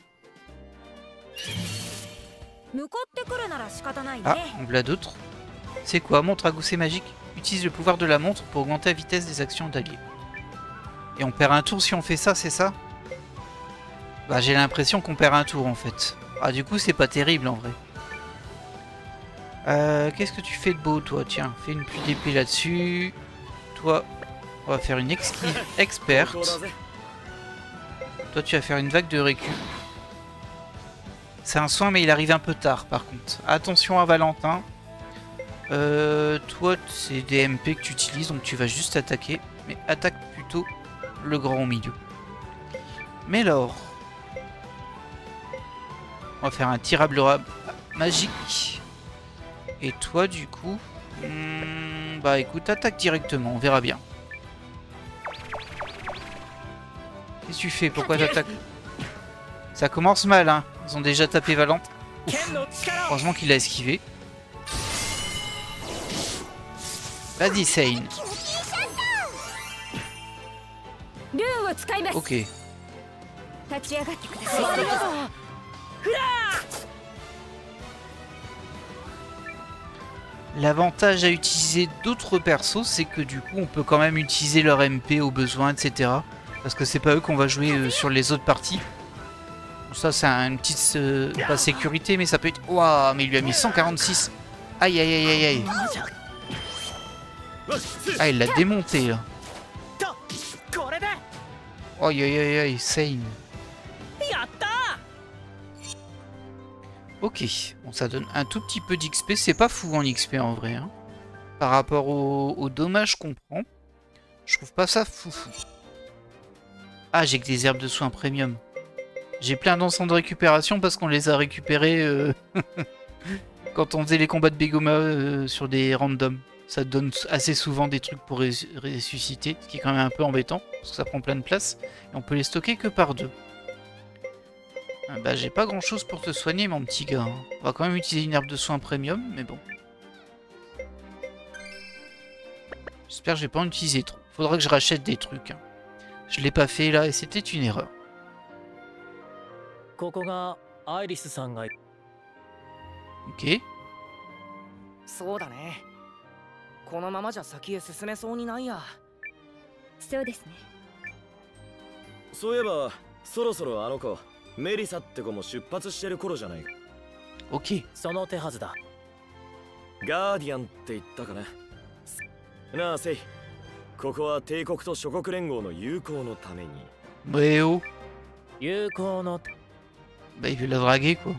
A: Ah, on l'a d'autres. C'est quoi? Montre à gousset magique. Utilise le pouvoir de la montre pour augmenter la vitesse des actions d'alliés. Et on perd un tour si on fait ça, c'est ça? Bah, j'ai l'impression qu'on perd un tour en fait. Ah, du coup, c'est pas terrible en vrai. Qu'est-ce que tu fais de beau, toi? Tiens, fais une pluie d'épée là-dessus. Toi, on va faire une esquive experte. Toi, tu vas faire une vague de récup. C'est un soin, mais il arrive un peu tard par contre. Attention à Valentin. Toi, c'est des MP que tu utilises, donc tu vas juste attaquer. Mais attaque plutôt le grand au milieu. Mais alors, on va faire un tirable magique. Et toi, du coup, bah écoute, attaque directement, on verra bien. Qu'est-ce que tu fais? Pourquoi t'attaques? Ça commence mal, hein. Ils ont déjà tapé Valentin. Heureusement qu'il a esquivé. Vas-y, Sane. Ok. L'avantage à utiliser d'autres persos, c'est que du coup, on peut quand même utiliser leur MP au besoin, etc. Parce que c'est pas eux qu'on va jouer sur les autres parties. Ça, c'est une petite... pas sécurité, mais ça peut être... Waouh, mais il lui a mis 146. Aïe, aïe, aïe, aïe, aïe. Ah, il l'a démonté, là. Aïe, aïe, aïe, aïe, Sane. Ok, bon, ça donne un tout petit peu d'XP. C'est pas fou en XP, en vrai. Hein. Par rapport au dommage qu'on prend, je trouve pas ça foufou. Ah, j'ai que des herbes de soins premium. J'ai plein d'encens de récupération parce qu'on les a récupérés quand on faisait les combats de Begoma sur des randoms. Ça donne assez souvent des trucs pour ressusciter, ce qui est quand même un peu embêtant, parce que ça prend plein de place. Et on peut les stocker que par 2. Bah j'ai pas grand chose pour te soigner mon petit gars. Hein. On va quand même utiliser une herbe de soin premium, mais bon. J'espère que je vais pas en utiliser trop. Faudra que je rachète des trucs. Hein. Je l'ai pas fait là et c'était une erreur. Ok.
N: そうだね。このままじゃ先へ進めそうにないや。
K: そうですね。
O: そういえば、そろそろあの子、メリサって子も出発してる頃じゃないか。
A: OK。
H: その手はずだ。
O: ガーディアンって言ったかな。なあ、セイ。ここは帝国と諸国連合の友好のために。
A: Mais oh.
H: 友好の。
A: Bah il veut la draguer quoi.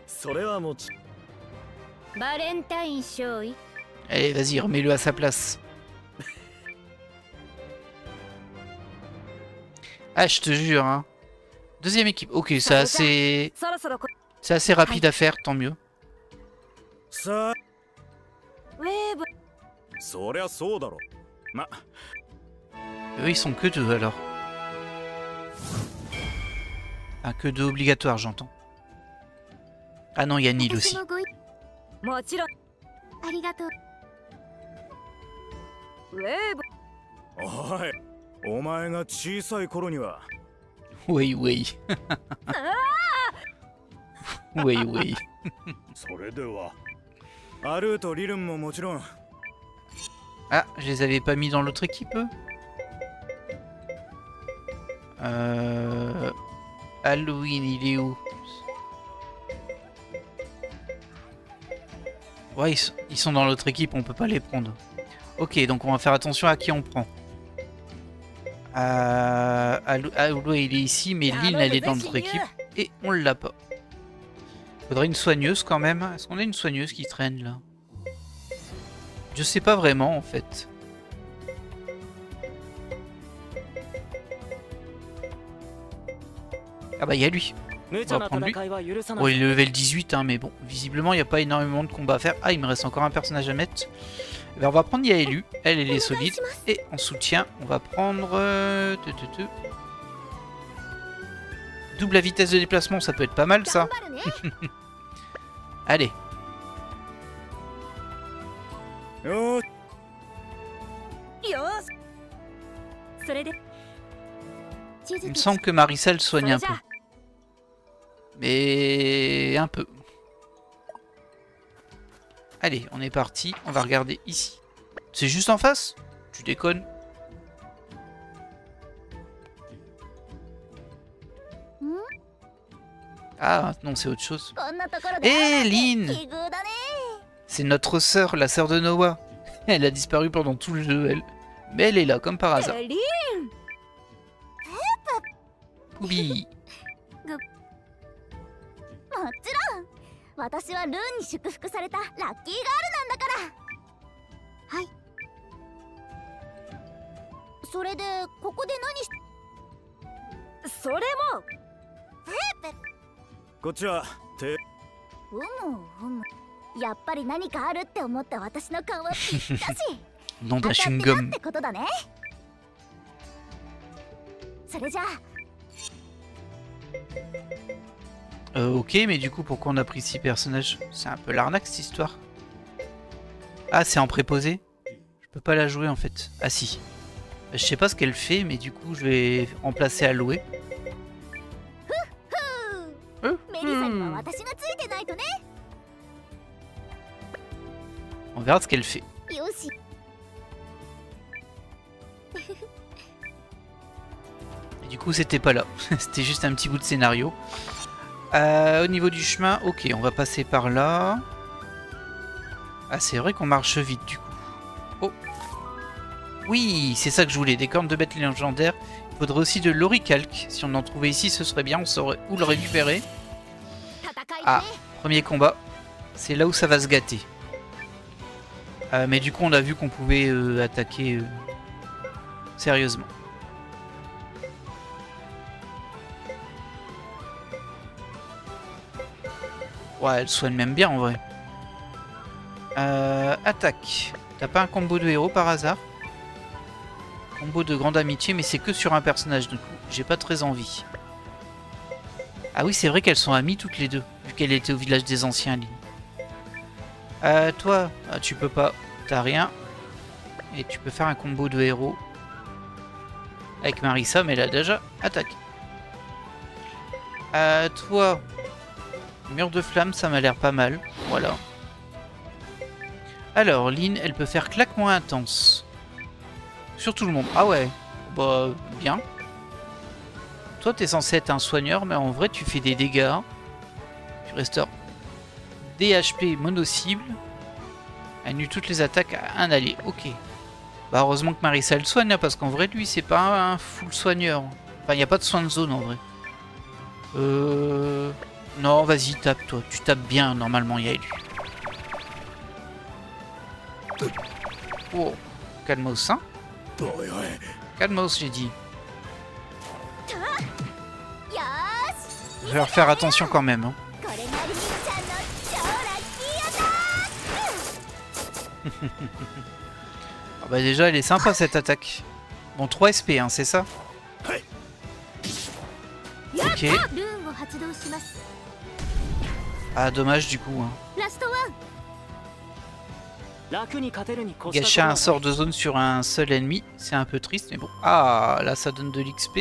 O: それはもち。
P: バレンタイン勝利。
A: Allez, vas-y, remets-le à sa place. Ah, je te jure, hein. Deuxième équipe. Ok, c'est assez rapide à faire, tant mieux.
B: Ça.
A: Eux, ils sont que 2 alors. Ah, que 2 obligatoires, j'entends. Ah non, il y a Nil aussi.
P: ありがとう。
B: おい、お前が小さい頃には。
A: Oui, oui. Oui, oui.
B: それでは。アルーとリルンももちろん。
A: Ah, je les avais pas mis dans l'autre équipe eux. Halloween, il est où? Ouais, ils sont dans l'autre équipe, on peut pas les prendre. Ok, donc on va faire attention à qui on prend. Halloween, il est ici, mais Lynn, elle est dans notre équipe. Et on l'a pas. Faudrait une soigneuse quand même. Est-ce qu'on a une soigneuse qui traîne là? Je sais pas vraiment en fait. Ah bah il y a lui. On va prendre lui. Bon, il est level 18 hein, mais bon, visiblement il n'y a pas énormément de combats à faire. Ah, il me reste encore un personnage à mettre. Ben, on va prendre Yaelu, elle est solide. Et en soutien, on va prendre... Double la vitesse de déplacement, ça peut être pas mal ça. Allez. Il me semble que Marissa le soigne un peu. Mais un peu. Allez, on est parti. On va regarder ici. C'est juste en face? Tu déconnes? Ah, non, c'est autre chose. Hé, Lynn! C'est notre sœur, la sœur de Noah. Elle a disparu pendant tout le jeu, elle. Mais elle est là, comme par hasard. Poubi.
P: もちろん私はルーンに祝福されたラッキーガールなんだからはいそれでここで何しそれも
B: こっちはて
P: やっぱり何かあるって思って私の顔はピッタし
A: 当たってた
P: ってことだねそれじゃあ
A: ok, mais du coup, pourquoi on a pris 6 personnages? C'est un peu l'arnaque cette histoire. Ah, c'est en préposé? Je peux pas la jouer en fait. Ah si. Je sais pas ce qu'elle fait, mais du coup, je vais remplacer Aloé. On verra ce qu'elle fait. Et du coup, c'était pas là. C'était juste un petit bout de scénario. Au niveau du chemin, ok, on va passer par là. Ah, c'est vrai qu'on marche vite du coup. Oh. Oui, c'est ça que je voulais, des cornes de bêtes légendaires. Il faudrait aussi de l'oricalque. Si on en trouvait ici, ce serait bien, on saurait où le récupérer. Ah, premier combat. C'est là où ça va se gâter. Mais du coup, on a vu qu'on pouvait attaquer sérieusement. Ouais, elle soigne même bien en vrai. Attaque. T'as pas un combo de héros par hasard? Combo de grande amitié, mais c'est que sur un personnage, du coup. J'ai pas très envie. Ah oui, c'est vrai qu'elles sont amies toutes les deux, vu qu'elle était au village des anciens, Lynn. Toi, tu peux pas. T'as rien. Et tu peux faire un combo de héros. Avec Marissa, mais elle a déjà attaqué. Toi, mur de flamme, ça m'a l'air pas mal. Voilà. Alors, Lynn, elle peut faire claquement intense. Sur tout le monde. Ah ouais. Bah, bien. Toi, t'es censé être un soigneur, mais en vrai, tu fais des dégâts. Tu restaures des HP mono-cible. Annule toutes les attaques à un allié. Ok. Bah, heureusement que Marissa le soigne, parce qu'en vrai, lui, c'est pas un full soigneur. Enfin, il n'y a pas de soin de zone, en vrai. Non, vas-y, tape, toi. Tu tapes bien, normalement, Yaelu. Oh, calmos, hein. Calmos, j'ai dit. Je vais leur faire attention quand même. Hein. Ah bah déjà, elle est sympa cette attaque. Bon, 3 SP, hein, c'est ça? Ok. Ah, dommage du coup. Hein. Gâcher un sort de zone sur un seul ennemi, c'est un peu triste, mais bon. Ah, là ça donne de l'XP.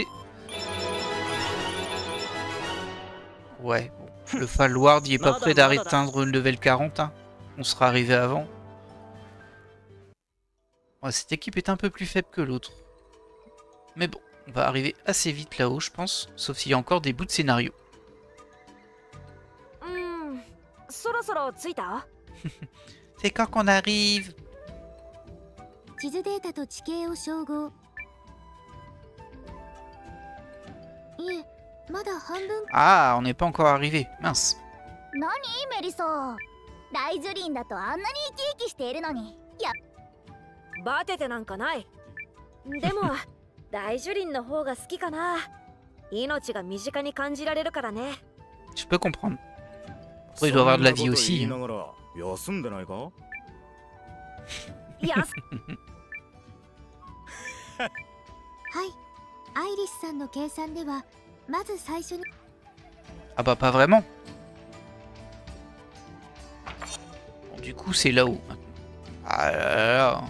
A: Ouais, bon. Le Fallward, il est pas prêt d'atteindre le level 40. Hein. On sera arrivé avant. Ouais, cette équipe est un peu plus faible que l'autre. Mais bon, on va arriver assez vite là-haut, je pense. Sauf s'il y a encore des bouts de scénario. C'est quand qu'on arrive? Ah, on n'est pas encore arrivé. Mince. Je peux comprendre. Après, il doit avoir de la vie aussi. Hein. Ah bah pas vraiment. Bon, du coup c'est là-haut. Ah là là.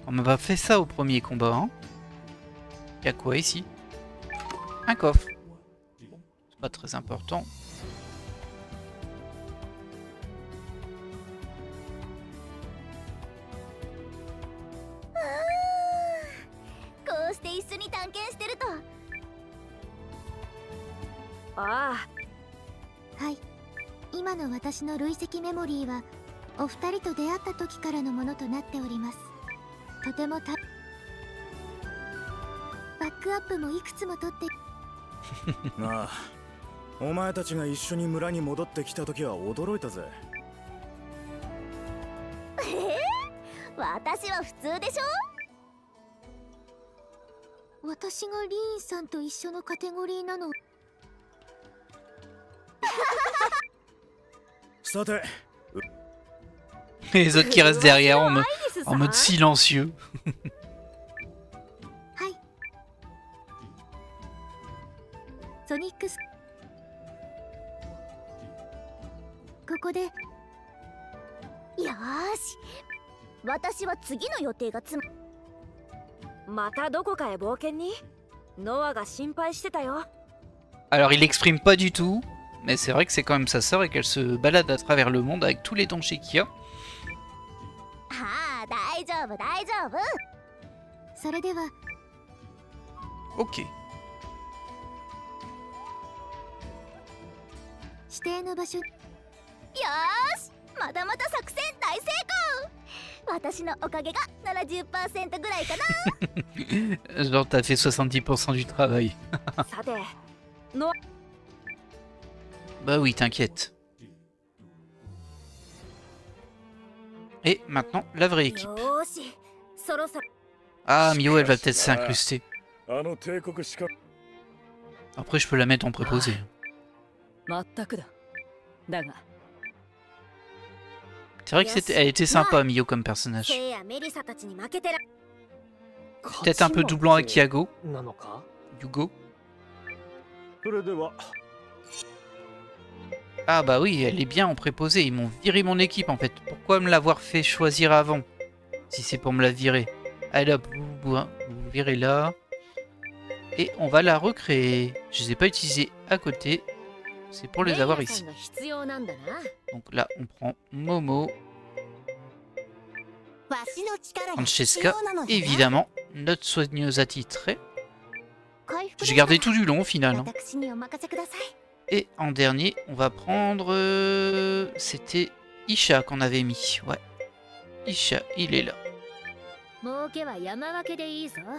A: On m'a pas fait ça au premier combat. Hein. Y'a quoi ici? Un coffre. C'est pas très important. Les autres qui restent derrière en mode silencieux. Alors il exprime pas du tout, mais c'est vrai que c'est quand même sa sœur et qu'elle se balade à travers le monde avec tous les dangers qu'il y a. Ok. Genre t'as fait 70% du travail. Bah oui, t'inquiète. Et maintenant, la vraie équipe. Ah, Mio, elle va peut-être s'incruster. Après, je peux la mettre en préposé. C'est vrai que elle était sympa, Mio, comme personnage. Peut-être un peu doublant avec Yago. Yugo. Ah bah oui, elle est bien en préposé. Ils m'ont viré mon équipe en fait. Pourquoi me l'avoir fait choisir avant? Si c'est pour me la virer. Allez hop, vous virez là. Et on va la recréer. Je ne les ai pas utilisés à côté. C'est pour les avoir ici. Donc là, on prend Momo. Francesca, évidemment, notre soigneuse attitrée. J'ai gardé tout du long au final. Hein. Et en dernier, on va prendre... C'était Isha qu'on avait mis. Ouais. Isha, il est là.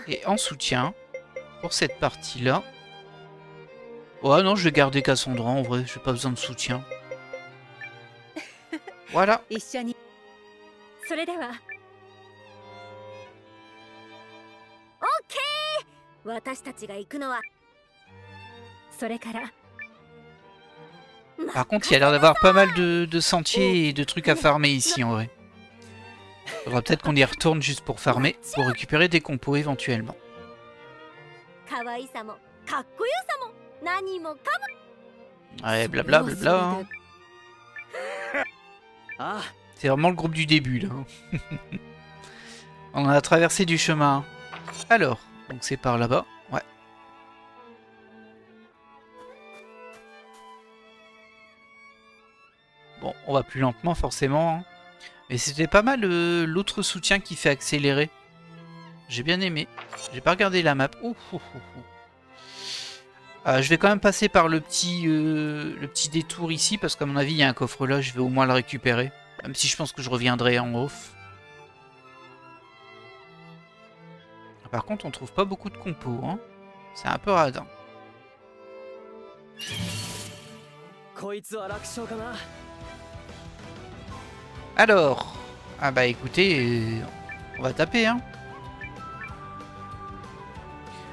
A: Et en soutien, pour cette partie-là... Ouais, non, je vais garder Cassandra en vrai. J'ai pas besoin de soutien. Voilà. Par contre, il y a l'air d'avoir pas mal de sentiers et de trucs à farmer ici en vrai. Faudra peut-être qu'on y retourne juste pour farmer, pour récupérer des compos éventuellement. Ouais, blabla, blabla. C'est vraiment le groupe du début là. On a traversé du chemin. Alors, donc c'est par là-bas. Ouais. Bon, on va plus lentement forcément. Mais c'était pas mal l'autre soutien qui fait accélérer. J'ai bien aimé. J'ai pas regardé la map. Je vais quand même passer par le petit détour ici parce qu'à mon avis il y a un coffre là. Je vais au moins le récupérer. Même si je pense que je reviendrai en off. Par contre, on trouve pas beaucoup de compos. Hein. C'est un peu radin. Alors, ah bah écoutez, on va taper. Hein.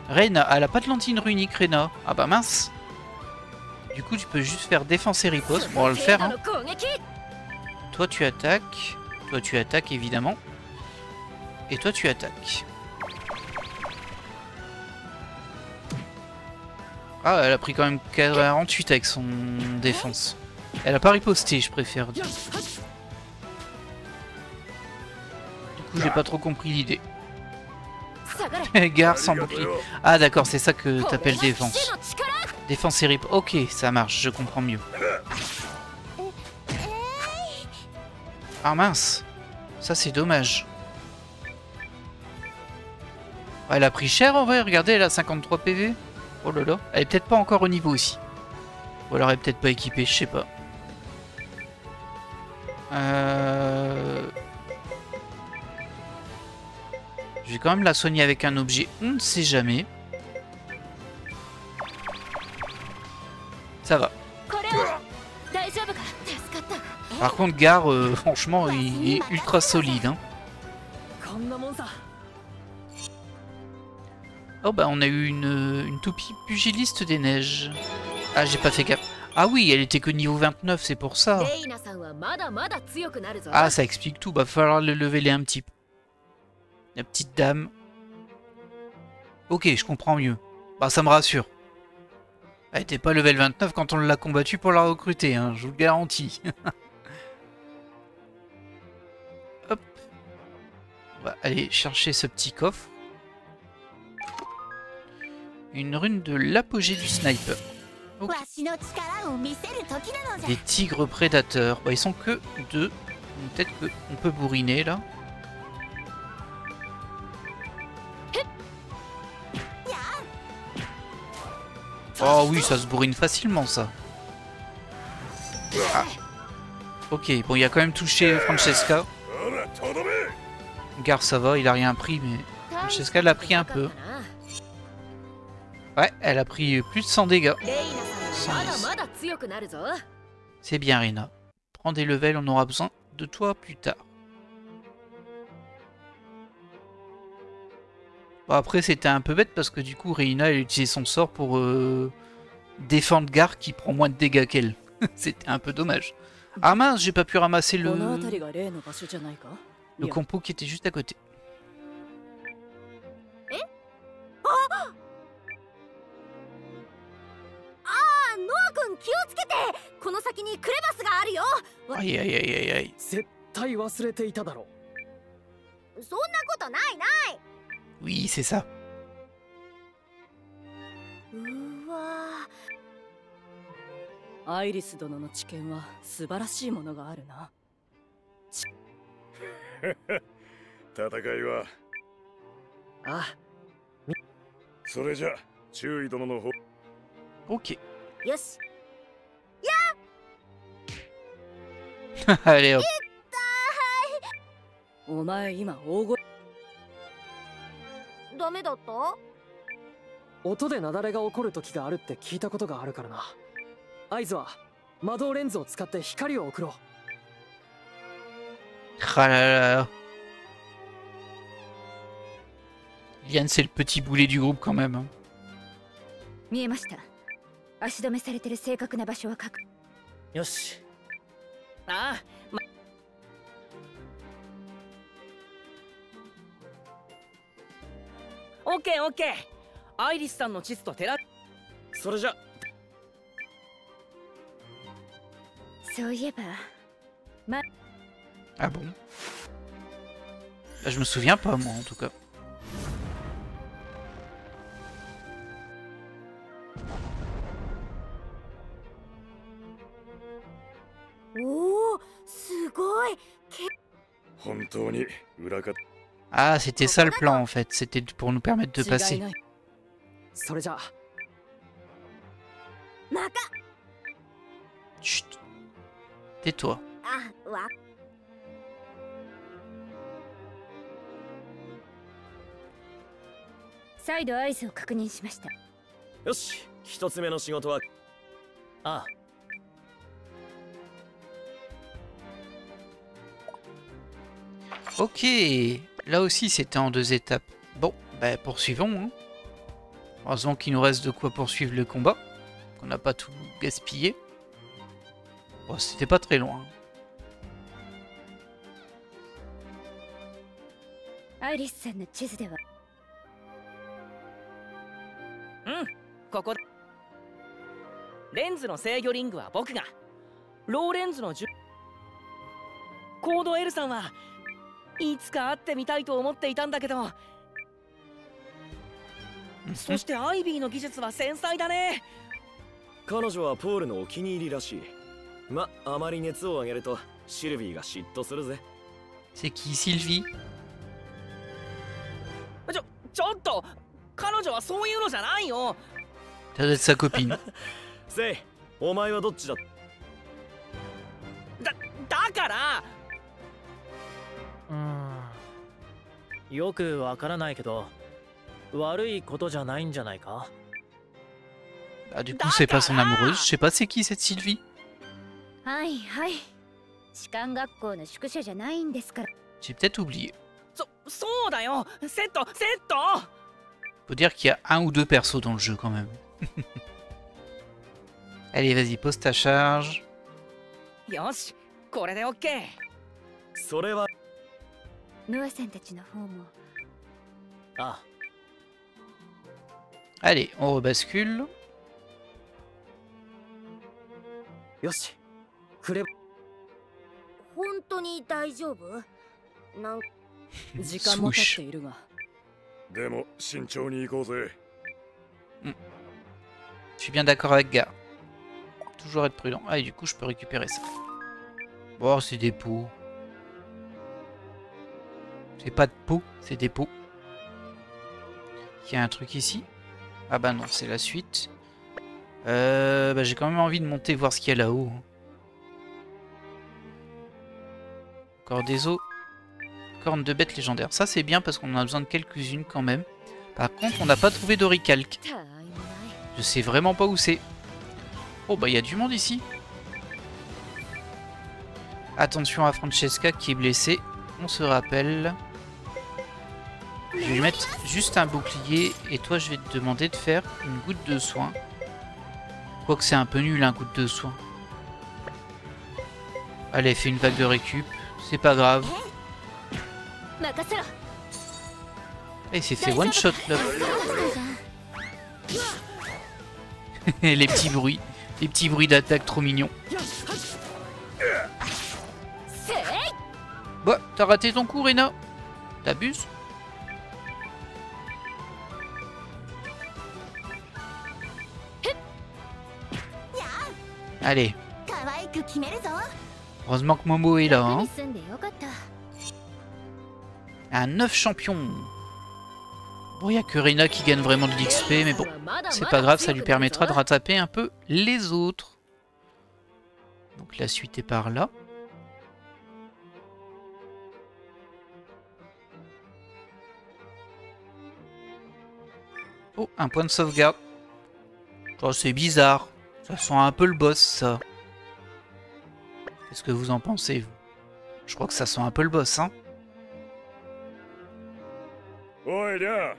A: Reyna, elle a pas de lentille runique, Reyna. Ah bah mince. Du coup, tu peux juste faire défense et riposte. Bon, on va le faire. Hein. Toi, tu attaques. Toi, tu attaques, évidemment. Et toi, tu attaques. Ah, elle a pris quand même 48 avec son défense. Elle a pas riposté, je préfère dire. Du coup, j'ai pas trop compris l'idée. Gare sans bouclier. Ah, d'accord, c'est ça que t'appelles défense. Défense et rip. Ok, ça marche, je comprends mieux. Ah mince. Ça, c'est dommage. Elle a pris cher en vrai, regardez, elle a 53 PV. Oh là là, elle est peut-être pas encore au niveau ici. Ou alors elle est peut-être pas équipée, je sais pas. Je vais quand même la soigner avec un objet, on ne sait jamais. Ça va. Par contre, Gar, franchement, il est ultra solide. Hein. Oh bah on a eu une toupie pugiliste des neiges. Ah j'ai pas fait gaffe. Ah oui, elle était que niveau 29, c'est pour ça. Ah ça explique tout, bah falloir le leveler un petit peu. La petite dame. Ok, je comprends mieux. Bah ça me rassure. Elle était pas level 29 quand on l'a combattue pour la recruter, hein, je vous le garantis. Hop. On va aller chercher ce petit coffre. Une rune de l'apogée du sniper. Okay. Des tigres prédateurs. Bah, ils sont que 2. Peut-être qu'on peut bourriner là. Oh oui, ça se bourrine facilement ça. Ah. Ok, bon, il a quand même touché Francesca. Gar, ça va, il a rien pris, mais Francesca l'a pris un peu. Ouais, elle a pris plus de 100 dégâts. 110. C'est bien, Rina. Prends des levels, on aura besoin de toi plus tard. Bon, après, c'était un peu bête parce que du coup, Rina, elle a utilisé son sort pour défendre Gar qui prend moins de dégâts qu'elle. C'était un peu dommage. Ah mince, j'ai pas pu ramasser le compo qui était juste à côté. Aïe aïe aïe aïe aïe. Oui, c'est ça.
R: Iris 殿の知見は素晴らしいものがあるな。
M: 戦いは。
C: あ。
M: それじゃ注意殿の方。
A: Ok.
P: よし。
A: Allez hop.
R: お前今大声。
P: ダメだった？
C: 音で雪崩が起こる時があるって聞いたことがあるからな。合図は魔導レンズを使って光を送ろう。
A: Ah là là. Liane, c'est le petit boulet du groupe quand même.
K: 見えました。足止めされてる正確な場所は確。
H: よし。
N: ああ、オッケーオッケー。アイリスさんの地図と照ら。
O: それじゃ。
K: そういえば。
A: Ah bon? Là, je me souviens pas moi en tout cas. Ah, c'était ça le plan en fait, c'était pour nous permettre de passer. Chut. Tais-toi.
K: 再度合図を確認しました。
O: よし、一つ目の仕事は。
H: ああ。
A: Ok, là aussi c'était en 2 étapes. Bon, bah poursuivons. Hein. Heureusement qu'il nous reste de quoi poursuivre le combat. Qu'on n'a pas tout gaspillé. Bon, c'était pas très loin.
K: アイリスさんの地図では。
N: ここ。レンズの制御リングは僕が。ローレンズのコード L さんはいつか会ってみたいと思っていたんだけど。そしてアイビーの技術は繊細だね。
O: 彼女はポールのお気に入りらしい。ま、あまり熱を上げるとシルビーが嫉妬するぜ。
A: C'est qui Sylvie?
N: ちょっと彼女はそういうのじゃないよ。
A: Ça doit être sa copine.
O: セイ、お前はどっちだ？
N: だから。
H: よくわからないけど、悪いことじゃないんじゃないか？
A: Ah, du coup, c'est pas son amoureuse. Je sais pas, c'est qui cette Sylvie?
K: はいはい。士官学校の宿舎じゃないんですから。
A: J'ai peut-être oublié.
N: そうだよ。セット。
A: Faut dire qu'il y a 1 ou 2 persos dans le jeu quand même. Allez, vas-y, pose ta charge.
N: よし、これでオッケー。
O: それは。
K: ノアさんたちの方も。
H: あ。
A: Allez, on rebascule.
C: よし。くれ。
P: 本当に大丈夫？なん
R: 時間も経っているが。
M: でも慎重に行こうぜ。
A: Je suis bien d'accord avec Gar. Toujours être prudent. Ah, et du coup, je peux récupérer ça. Bon, c'est des pots. C'est pas de pots, c'est des pots. Il y a un truc ici. Ah bah non, c'est la suite. Bah, j'ai quand même envie de monter voir ce qu'il y a là-haut. Encore des os. Corne de bête légendaire. Ça c'est bien parce qu'on en a besoin de quelques-unes quand même. Par contre, on n'a pas trouvé d'oricalque. Je sais vraiment pas où c'est. Oh bah il y a du monde ici. Attention à Francesca qui est blessée. On se rappelle. Je vais lui mettre juste un bouclier. Et toi je vais te demander de faire une goutte de soin. Quoique c'est un peu nul un goutte de soin. Allez, fais une vague de récup. C'est pas grave. Et il s'est fait one shot là. Les petits bruits. Les petits bruits d'attaque trop mignons. Bah, t'as raté ton coup, Rena. T'abuses. Allez. Heureusement que Momo est là. Hein. Un 9 champions. Bon, il n'y a que Rena qui gagne vraiment de l'XP, mais bon, c'est pas grave, ça lui permettra de rattraper un peu les autres. Donc la suite est par là. Oh, un point de sauvegarde. Oh, c'est bizarre. Ça sent un peu le boss, ça. Qu'est-ce que vous en pensez, vous? Je crois que ça sent un peu le boss, hein.
M: Oi, Lia.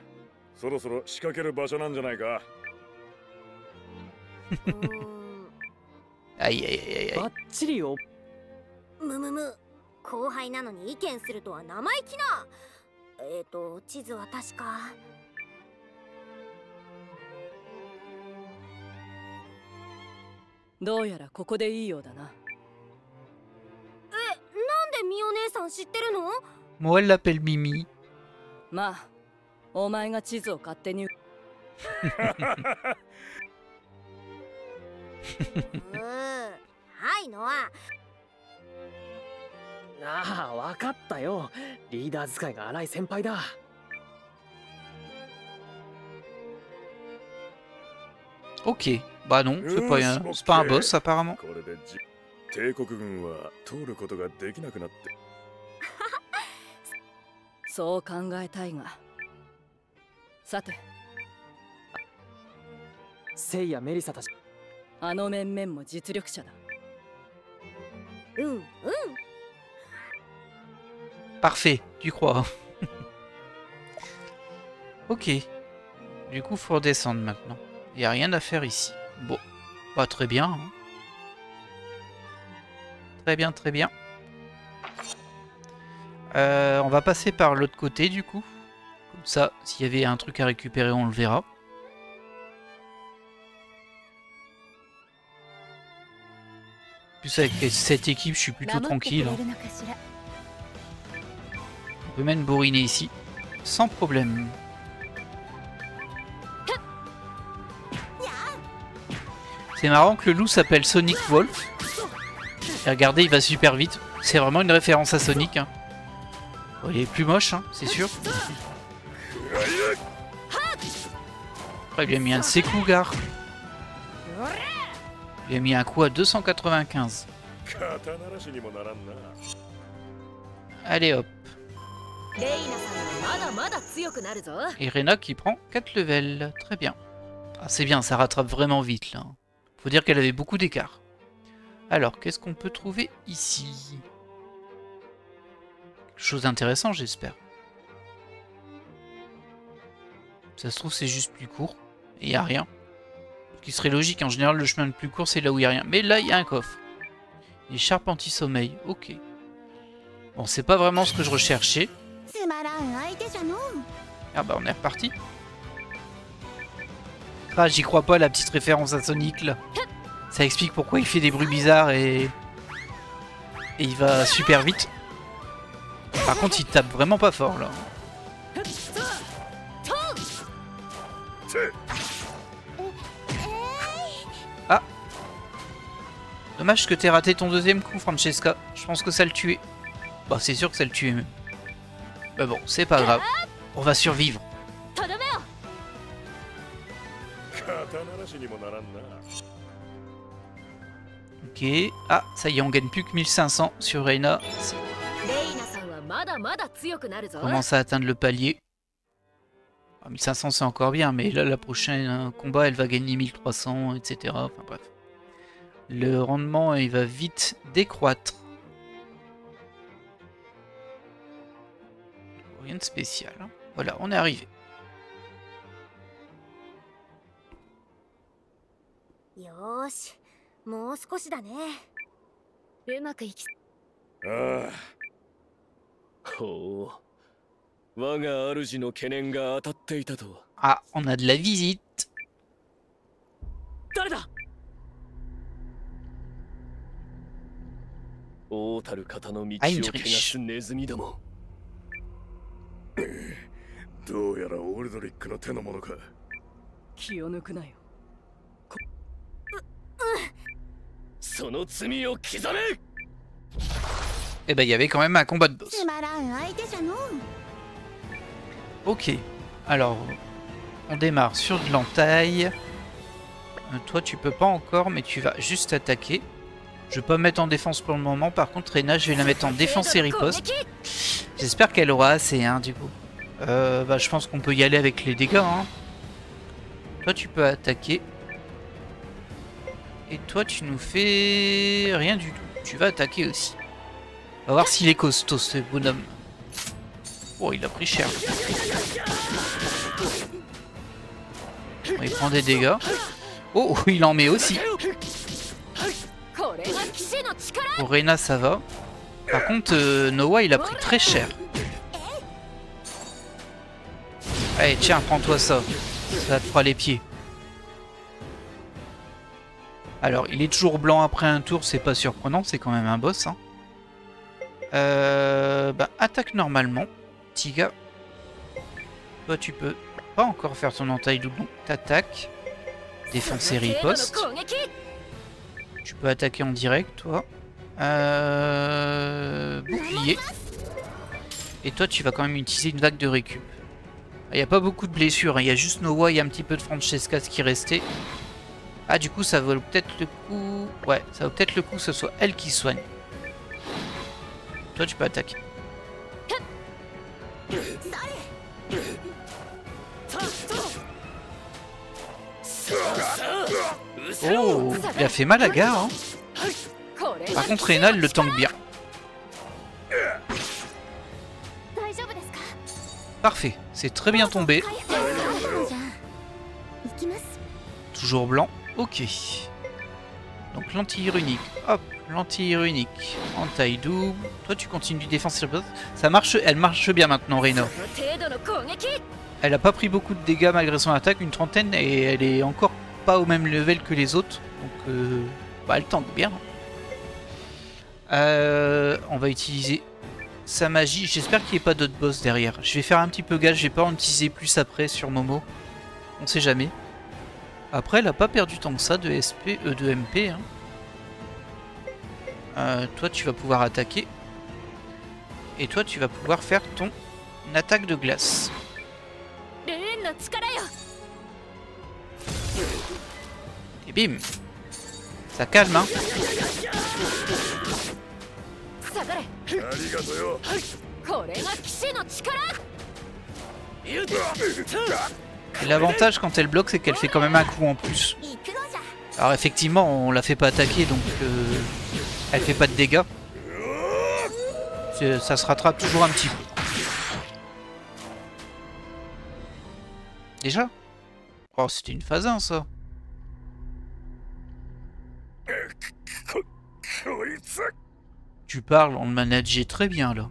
A: Aïe, aïe, aïe, aïe.
C: バッチリよ。
P: むむむ、後輩なのに意見するとは生意気な。地図は確か。
R: どうやらここでいいようだな。
P: なんでミオ姉さん知ってるの？
A: Moi, elle l'appelle Mimi.
R: まあ、お前が地図を勝手に。
P: はいのは。
C: ああ、わかったよ。リーダー使いが荒い先輩だ。
A: Ok, bah non, c'est pas un boss apparemment.
M: 帝国軍は通ることができなくなって。
R: そう考えたいが。さて。
C: セイやメリサたち。
R: あの面々も実力者だ。
P: うんうん。
A: Parfait, tu crois. Ok. Du coup, faut redescendre maintenant. Il n'y a rien à faire ici. Bon, bah très bien. Hein. Très bien, très bien. On va passer par l'autre côté du coup. Comme ça, s'il y avait un truc à récupérer, on le verra. En plus, avec cette équipe, je suis plutôt tranquille. Hein. On peut même bourriner ici, sans problème. C'est marrant que le loup s'appelle Sonic Wolf. Et regardez, il va super vite. C'est vraiment une référence à Sonic. Hein. Bon, il est plus moche, hein, c'est sûr. Après, il lui a mis un de ses coups, gare. Il lui a mis un coup à 295. Allez hop. Et Rena qui prend 4 levels. Très bien. Ah, c'est bien, ça rattrape vraiment vite là. Faut dire qu'elle avait beaucoup d'écart. Alors, qu'est-ce qu'on peut trouver ici? Quelque chose d'intéressant, j'espère. Ça se trouve, c'est juste plus court. Et il n'y a rien. Ce qui serait logique, en général, le chemin le plus court, c'est là où il n'y a rien. Mais là, il y a un coffre. Écharpe anti-sommeil, ok. Bon, c'est pas vraiment ce que je recherchais. Ah bah, on est reparti. Ah, j'y crois pas, la petite référence à Sonic, là. Ça explique pourquoi il fait des bruits bizarres et il va super vite. Par contre, il tape vraiment pas fort, là. Ah. Dommage que t'aies raté ton deuxième coup, Francesca. Je pense que ça le tuait. Bah, c'est sûr que ça le tuait, même. Mais bon, c'est pas grave. On va survivre. Ok. Ah, ça y est, on gagne plus que 1500 sur Rena. On commence à atteindre le palier. Ah, 1500 c'est encore bien, mais là, la prochaine combat, elle va gagner 1300, etc. Enfin bref. Le rendement, il va vite décroître. Rien de spécial. Hein. Voilà, on est arrivé.
E: ああ。ほう。我が主の懸念が当たっていたとは。
A: Ah, on a de la visite.
N: 誰だ。
E: 王たる方の道を汚すネズミども。
Q: どうやらオルドリックの手のものか。
R: 気を抜くなよ。
E: その罪を刻め。
A: Eh ben, il y avait quand même un combat de boss. Ok. Alors, on démarre sur de l'entaille. Toi, tu peux pas encore, mais tu vas juste attaquer. Je vais pas me mettre en défense pour le moment. Par contre, Rena, je vais la mettre en défense et riposte. J'espère qu'elle aura assez, hein, du coup. Bah, je pense qu'on peut y aller avec les dégâts, hein. Toi, tu peux attaquer. Et toi, tu nous fais rien du tout. Tu vas attaquer aussi. On va voir s'il est costaud, ce bonhomme. Oh, il a pris cher. Bon, il prend des dégâts. Oh, il en met aussi. Pour Rena, ça va. Par contre, Noah, il a pris très cher. Allez, tiens, prends-toi ça. Ça te fera les pieds. Alors, il est toujours blanc après un tour, c'est pas surprenant, c'est quand même un boss. Hein. Bah, attaque normalement. Petit gars. Toi, tu peux pas encore faire ton entaille doublon. T'attaques. Défense et riposte. Tu peux attaquer en direct, toi. Bouclier. Et toi, tu vas quand même utiliser une vague de récup. Il n'y a pas beaucoup de blessures, hein. Il y a juste Noah et un petit peu de Francesca qui restait. Ah, du coup, ça vaut peut-être le coup... Ouais, ça vaut peut-être le coup que ce soit elle qui soigne. Toi, tu peux attaquer. Oh, il a fait mal à Gar, hein. Par contre, Rena le tank bien. Parfait, c'est très bien tombé. Toujours blanc, ok. Donc lentille unique, hop, lentille unique, entaille double. Toi tu continues défense, ça marche, elle marche bien maintenant, Rena. Elle a pas pris beaucoup de dégâts malgré son attaque, une trentaine, et elle est encore pas au même level que les autres. Donc bah, elle tank bien. On va utiliser sa magie. J'espère qu'il n'y ait pas d'autres boss derrière. Je vais faire un petit peu gaffe, je vais pas en utiliser plus après sur Momo. On sait jamais. Après, elle a pas perdu tant que ça de SP, de MP. Hein. Toi, tu vas pouvoir attaquer. Et toi, tu vas pouvoir faire ton attaque de glace. Et bim. Ça calme, hein. Et l'avantage quand elle bloque, c'est qu'elle fait quand même un coup en plus. Alors effectivement, on la fait pas attaquer, donc elle fait pas de dégâts. Ça se rattrape toujours un petit peu. Déjà? Oh, c'était une phase 1, ça. Tu parles, on le manageait très bien, là.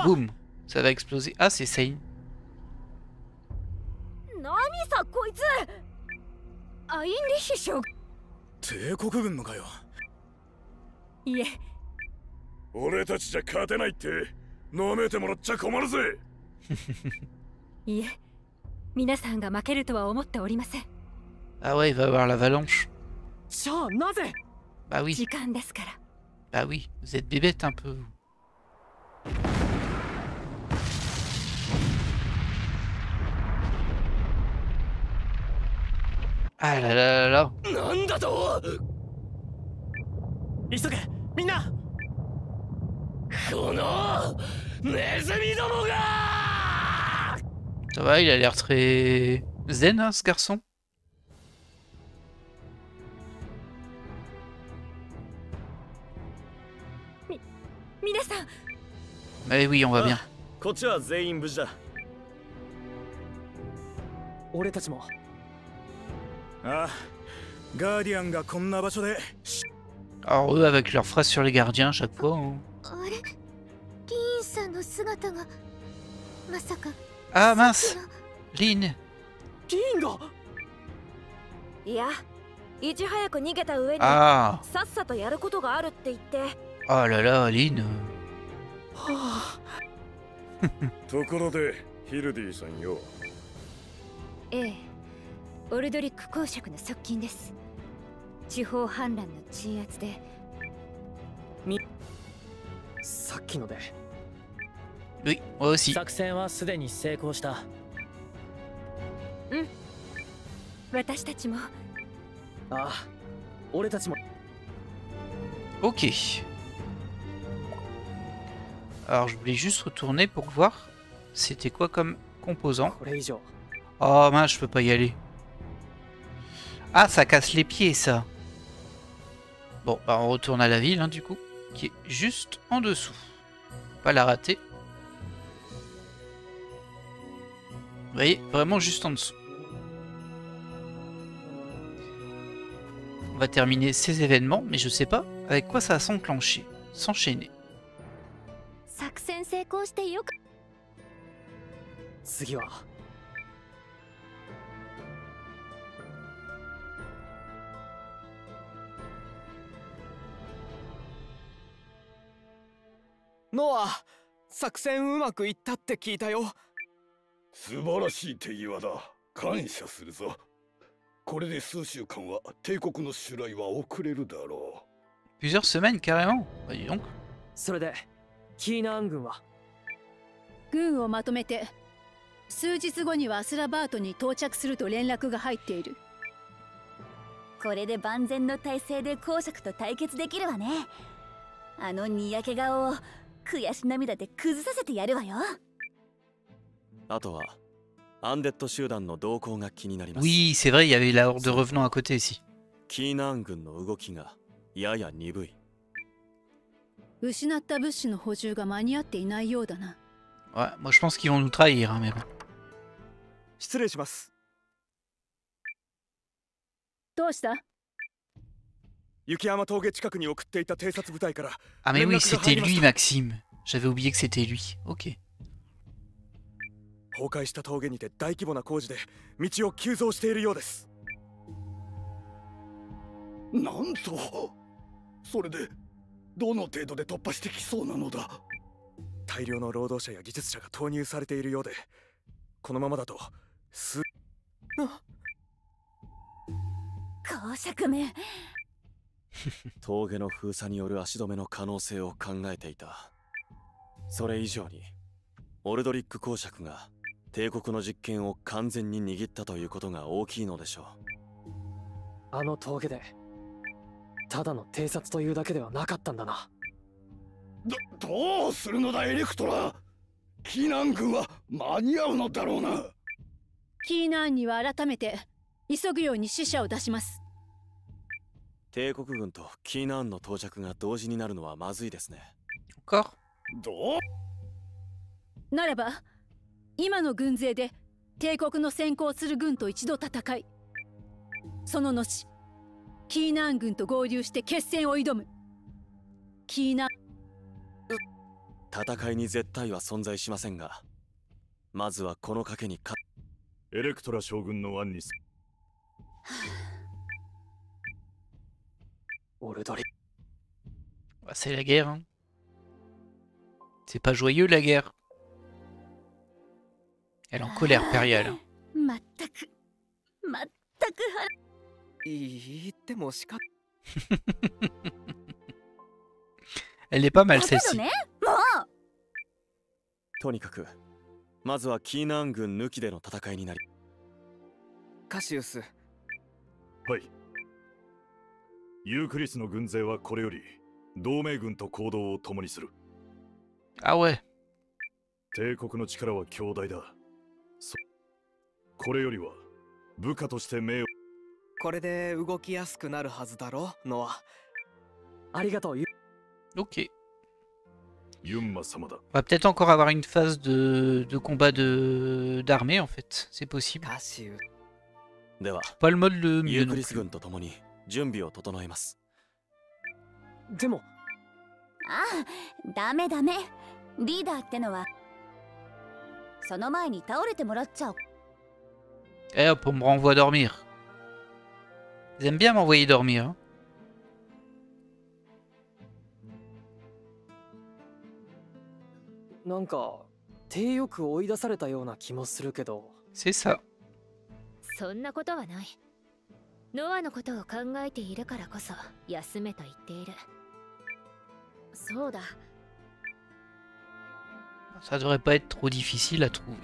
A: Boum, ça va exploser. Ah, c'est Sein. Ah ouais, il va y avoir l'avalanche. Bah oui. Bah oui, vous êtes bébête un peu. Ah là là là là. Ça va, il a l'air très zen, hein, ce garçon. Mais oui, on va bien.
C: 俺たちも。
B: ああ、ガーディアンがこんな場所で。
A: Alors eux avec leurs phrases sur les gardiens à chaque fois. Hein.
P: あれ、リーンさんの姿がまさか。
A: Ah mince, Lynn.
C: リーンが。
S: いや、いち早く逃げた上に
A: あ
S: さっさとやることがあるって言って。
A: Oh là là, Lynn.
C: は
M: あ。ところでヒルディさんよ。
K: ええ、オルドリック公爵の側近です。地方反乱の鎮圧で。
C: さっきので。
A: Oui, moi aussi.
H: 作戦はすでに成功した。
K: うん。私たちも。
C: ああ、俺たちも。
A: Ok. Alors je voulais juste retourner pour voir c'était quoi comme composant. Oh mince, je peux pas y aller. Ah, ça casse les pieds ça. Bon, bah on retourne à la ville hein, du coup, qui est juste en dessous. Pas la rater. Vous voyez, vraiment juste en dessous. On va terminer ces événements, mais je sais pas avec quoi ça va s'enclencher, s'enchaîner.
P: 作戦成功してよか。
C: 次は。
G: ノア、作戦うまくいったって聞いたよ。
F: 素晴らしい手際だ。感謝するぞ。これで数週間は帝国の襲来は遅れるだろ
A: う。Plusieurs semaines carrément. Dis donc.
C: それでキーナーン軍は。
T: 軍をまとめて数日後にはアスラバートに到着すると連絡が入っている。
I: これで万全の体制で公爵と対決できるわね。あのにやけ顔を悔し涙で崩させてやるわよ。
O: あとはアンデッド集団の動向が気になります。
A: Oui, c'est vrai, il y avait la horde de revenants à côté ici.
O: キーナーン軍の動きがやや鈍い。
T: 失った物資の補充が間に合っていないようだな。
A: Ouais, moi je pense qu'ils vont nous trahir, hein, mais bon.
G: 失礼します。
T: どうした？
G: 雪山峠近くに送っていた偵察部隊から。
A: Ah mais oui, c'était lui, Maxime. J'avais oublié que c'était lui. Ok.
G: 崩壊した峠にて大規模な工事で道を急増しているようです。
F: なんと、それでどの程度で突破してきそうなのだ。
G: 大量の労働者や技術者が投入されているようで、このままだと
I: 公爵め。
O: 峠の封鎖による足止めの可能性を考えていた。それ以上にオルドリック公爵が帝国の実権を完全に握ったということが大きいのでしょ
C: う。あの峠でただの偵察というだけではなかったんだな。
F: どうするのだエレクトラ。キーナン軍は間に合うのだろうな。
T: キーナンには改めて急ぐように死者を出します。
O: 帝国軍とキーナーンの到着が同時になるのはまずいですね。
A: ど
T: うならば今の軍勢で帝国の先行する軍と一度戦い、その後キーナーン軍と合流して決戦を挑む。キーナーン
O: 戦いに絶対は存在しませんが、まずはこの賭けに
J: エレクトラ将軍の案に
A: C'est la guerre. Hein. C'est pas joyeux la guerre. Elle est en colère, Perial. Elle est pas mal celle-ci.
O: とにかくまずはキーナーン軍抜きでの戦いになり。
G: カシウス。
J: はい。ユークリスの軍勢はこれより同盟軍と行動を共にする。
A: あ、ouais。
J: 帝国の力は強大だ。これよりは部下として名を。
G: これで動きやすくなるはずだろ、ノア。
C: ありがとう。
A: Ok。va peut-être encore avoir une phase de combat d'armée en fait, c'est possible. Pas le mode le mieux non plus.
I: でもああ、ダメダメ。リーダーってのはその前に倒れてもらっちゃう。
A: Et hop, on me renvoie dormir. Ils aiment bien m'envoyer dormir. Hein. C'est ça.
P: そんなことはない。ノアのことを考えているからこそ休めと言っている。そうだ。
A: Ça devrait pas être trop difficile à trouver.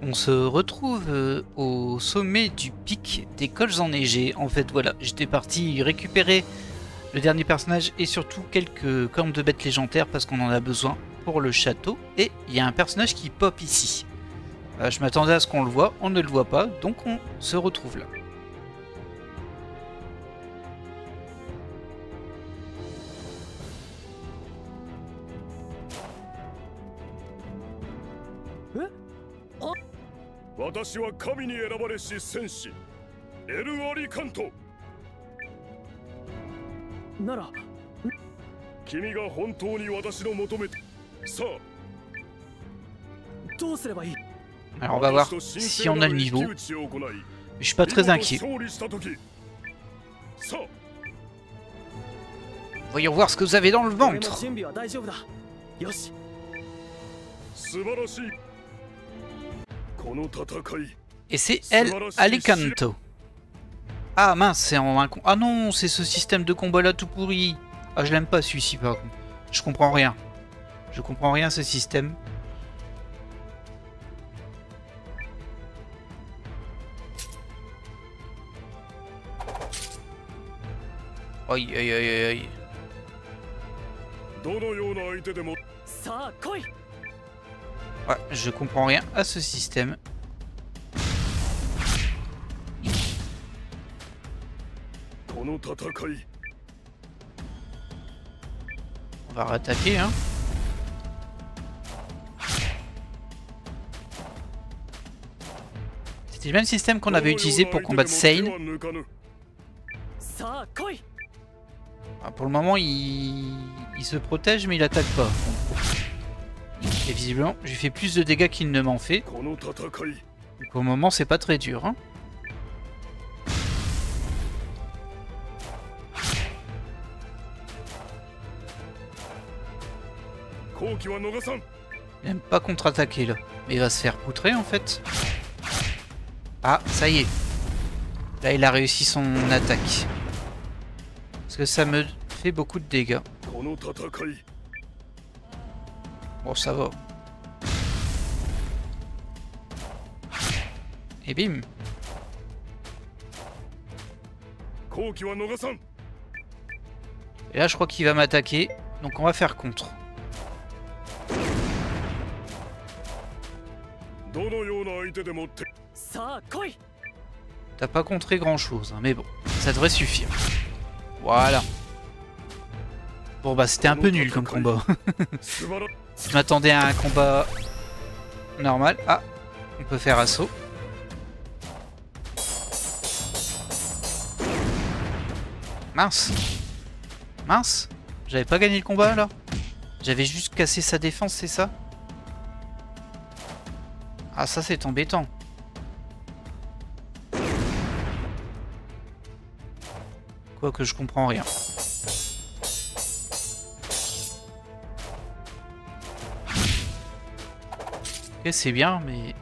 A: On se retrouve au sommet du pic des cols enneigés. En fait, voilà, j'étais parti récupérer le dernier personnage et surtout quelques cornes de bêtes légendaires parce qu'on en a besoin pour le château. Et il y a un personnage qui pop ici. Je m'attendais à ce qu'on le voit, on ne le voit pas, donc on se retrouve là. Alors on va voir si on a le niveau. Je suis pas très inquiet. Voyons voir ce que vous avez dans le ventre. Et c'est El Alicanto. Ah mince, c'est en un... Ah non, c'est ce système de combat là tout pourri. Ah, je l'aime pas celui-ci par contre. Je comprends rien. Je comprends rien ce système. Aïe aïe aïe aïe aïe. Ouais, je comprends rien à ce système. On va rattaquer, hein. C'était le même système qu'on avait utilisé pour combattre Sale. Ah, pour le moment, il se protège, mais il attaque pas. Et visiblement, j'ai fait plus de dégâts qu'il ne m'en fait. Donc au moment, c'est pas très dur, hein. Il n'aime pas contre-attaquer là. Mais il va se faire poutrer en fait. Ah, ça y est. Là, il a réussi son attaque. Parce que ça me fait beaucoup de dégâts. Bon, ça va. Et bim. Et là, je crois qu'il va m'attaquer. Donc on va faire contre. T'as pas contré grand chose, hein, mais bon, ça devrait suffire. Voilà. Bon bah c'était un peu nul comme combat. Je m'attendais à un combat normal. Ah, on peut faire assaut. Mince. Mince. J'avais pas gagné le combat là. J'avais juste cassé sa défense, c'est ça? Ah ça c'est embêtant. Quoique je comprends rien. Ok, c'est bien, mais...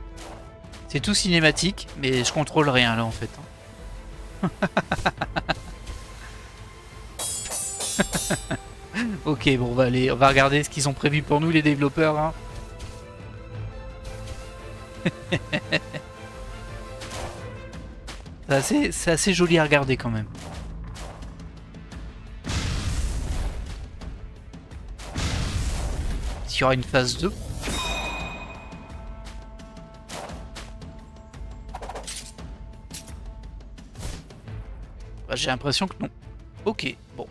A: C'est tout cinématique, mais je contrôle rien là en fait. Ok, bon, on va regarder ce qu'ils ont prévu pour nous les développeurs. Hein. C'est assez joli à regarder quand même. S'il y aura une phase 2. j'ai l'impression que non. Ok, bon.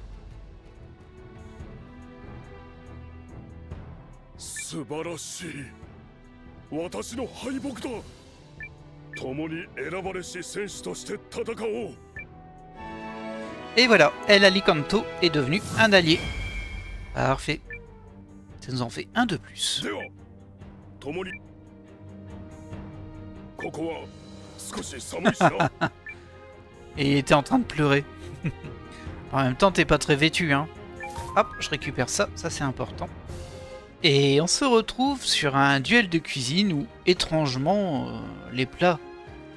M: 素晴らしい。私の敗北だ。共に選ばれし戦士として戦おう。
A: Et voilà, El Alicanto est devenu un allié. Parfait. Ça nous en fait un de plus.
M: では、共に。ここは少し寒いしな。
A: Et il était en train de pleurer. En même temps, t'es pas très vêtu, hein. Hop, je récupère ça, ça c'est important. Et on se retrouve sur un duel de cuisine où, étrangement, les plats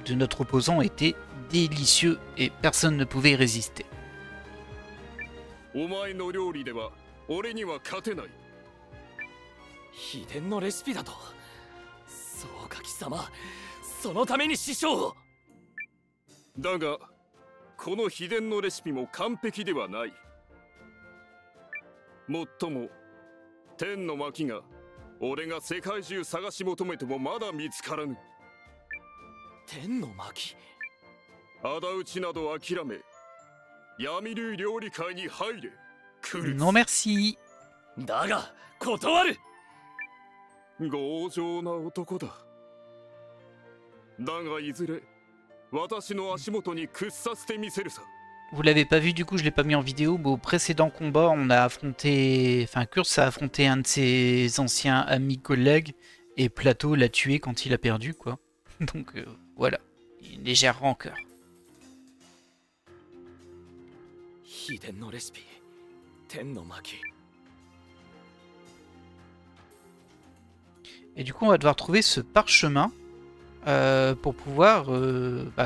A: de notre opposant étaient délicieux et personne ne pouvait y résister.
Q: お前の料理では俺には勝てない。
E: 秘伝のレシピだと。そうか貴様、そのために師匠。
Q: だがこの秘伝のレシピも完璧ではない。もっとも天の巻が俺が世界中探し求めてもまだ見つからぬ。
E: 天の巻。
Q: 仇討ちなど諦め、闇類料理界に入れ。
A: Non merci.
E: だが断る。
Q: 強情な男だ。だがいずれ私の足元に屈させてみせるさ。
A: Vous l'avez pas vu, du coup je l'ai pas mis en vidéo, mais au précédent combat on a affronté, enfin Kurz a affronté un de ses anciens amis collègues et Plateau l'a tué quand il a perdu quoi. Donc voilà, une légère rancœur. Et du coup on va devoir trouver ce parchemin pour pouvoir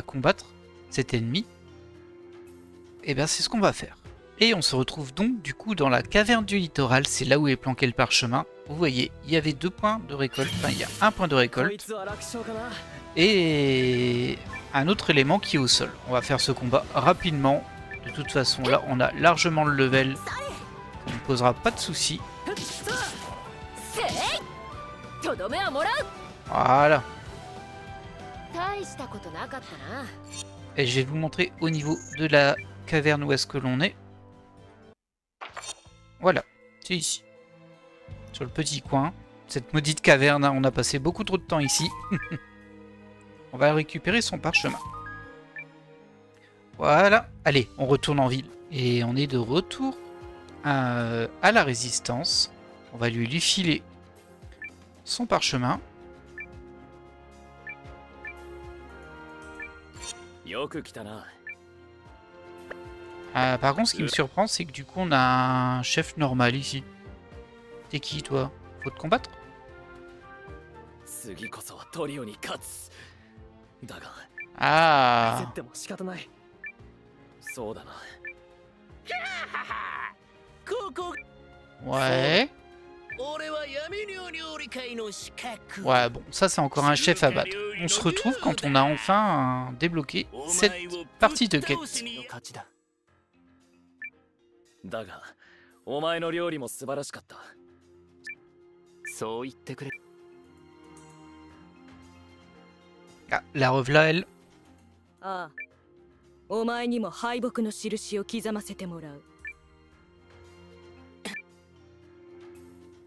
A: combattre cet ennemi. Et bien c'est ce qu'on va faire. Et on se retrouve donc du coup dans la caverne du littoral, c'est là où est planqué le parchemin. Vous voyez, il y avait 2 points de récolte, enfin il y a un point de récolte. Et un autre élément qui est au sol. On va faire ce combat rapidement. De toute façon là on a largement le level. Ça ne posera pas de soucis. Voilà. Et je vais vous montrer au niveau de la caverne où est-ce que l'on est. Voilà, c'est ici. Sur le petit coin. Cette maudite caverne, hein, on a passé beaucoup trop de temps ici. On va récupérer son parchemin. Voilà. Allez, on retourne en ville. Et on est de retour à la résistance. On va lui filer son parchemin. Par contre, ce qui me surprend, c'est que du coup, on a un chef normal ici. T'es qui, toi? Faut te combattre? Ah. Ouais. Ouais, bon, ça c'est encore un chef à battre. On se retrouve quand on a enfin débloqué cette partie de quête. Ah, la revela elle.
R: ああ、お前にも敗北の印を刻ませてもらう。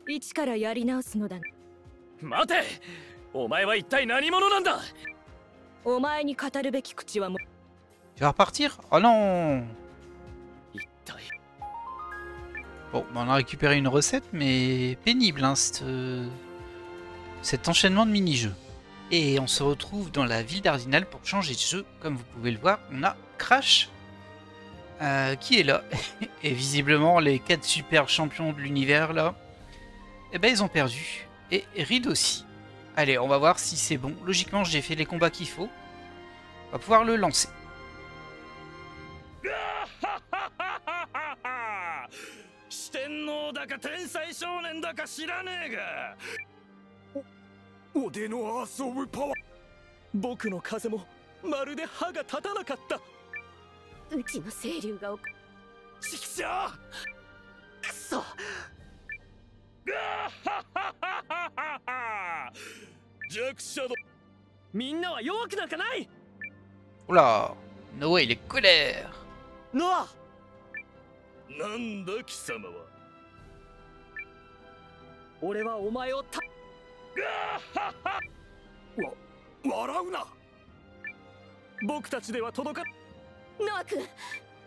R: 一からやり直すのだ。
E: 待て、お前は一体何者なんだ。
R: お前に語るべき口はも。
A: Tu vas repartir? Oh non! Bon, on a récupéré une recette, mais pénible, hein, cet enchaînement de mini-jeux. Et on se retrouve dans la ville d'Ardinal pour changer de jeu. Comme vous pouvez le voir, on a Crash qui est là. Et visiblement, les 4 super champions de l'univers, là, eh ben, ils ont perdu. Et Reed aussi. Allez, on va voir si c'est bon. Logiquement, j'ai fait les combats qu'il faut. On va pouvoir le lancer.
E: 四天王だか天才少年だか知らねえが。
Q: 腕の遊ぶパワー。
E: 僕の風もまるで歯が立たなかった。
R: うちの清流が
E: ちくしょう。くそ。弱者ど。みんなは弱くなんかない。
A: Oula, Noé il est colère.
G: ノア。
F: なんだ貴様は。
C: 俺はお前を
Q: 笑うな。
C: 僕たちでは届か。
P: ノア君、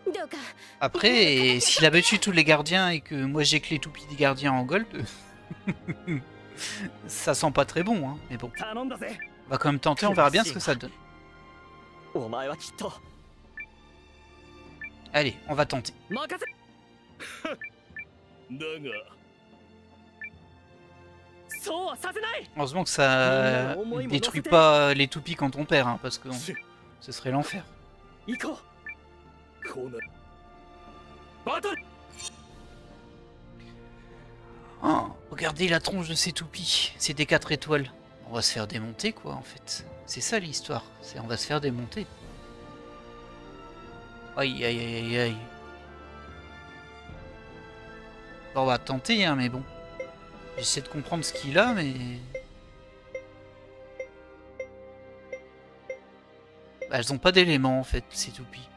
P: どうか。
A: Après, s'il a battu tous les gardiens et que moi j'ai que les toupies des gardiens en gold, ça sent pas très bon, hein, mais bon. On va quand même tenter, on verra bien ce que ça donne. Allez, on va tenter. Heureusement que ça détruit pas les toupies quand on perd, hein, parce que ce serait l'enfer. Oh, regardez la tronche de ces toupies, c'est des 4 étoiles. On va se faire démonter quoi en fait. C'est ça l'histoire, c'est on va se faire démonter. Aïe aïe aïe aïe aïe. Bon, on va tenter hein, mais bon. J'essaie de comprendre ce qu'il a mais... Bah, elles ont pas d'éléments en fait ces toupies.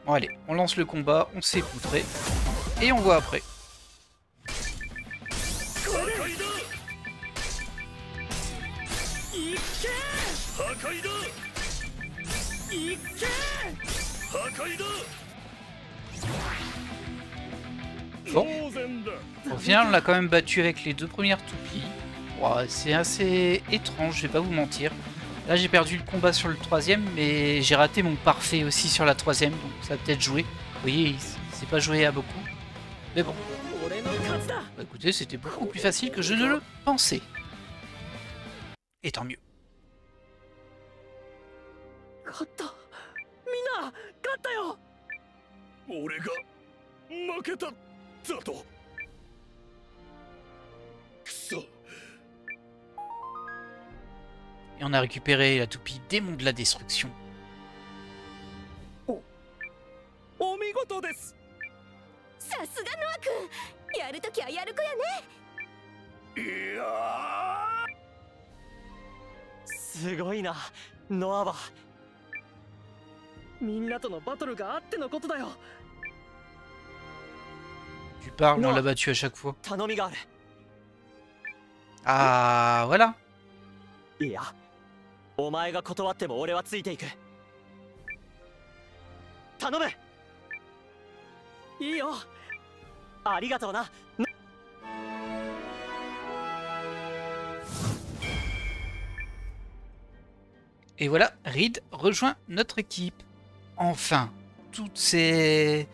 A: Bon allez, on lance le combat, on s'est poutré. Et on voit après. Bon, au final on l'a quand même battu avec les 2 premières toupies. Ouais, c'est assez étrange, je vais pas vous mentir. Là j'ai perdu le combat sur le 3ème, mais j'ai raté mon parfait aussi sur la 3ème, donc ça a peut-être joué. Vous voyez, c'est pas joué à beaucoup. Mais bon. Bah, écoutez, c'était beaucoup plus facile que je ne le pensais. Et tant mieux. Et on a récupéré la toupie démon de la destruction. Tu parles, on l'a battu à chaque fois. Ah, voilà. Et voilà, Reed rejoint notre équipe. Enfin, tout cet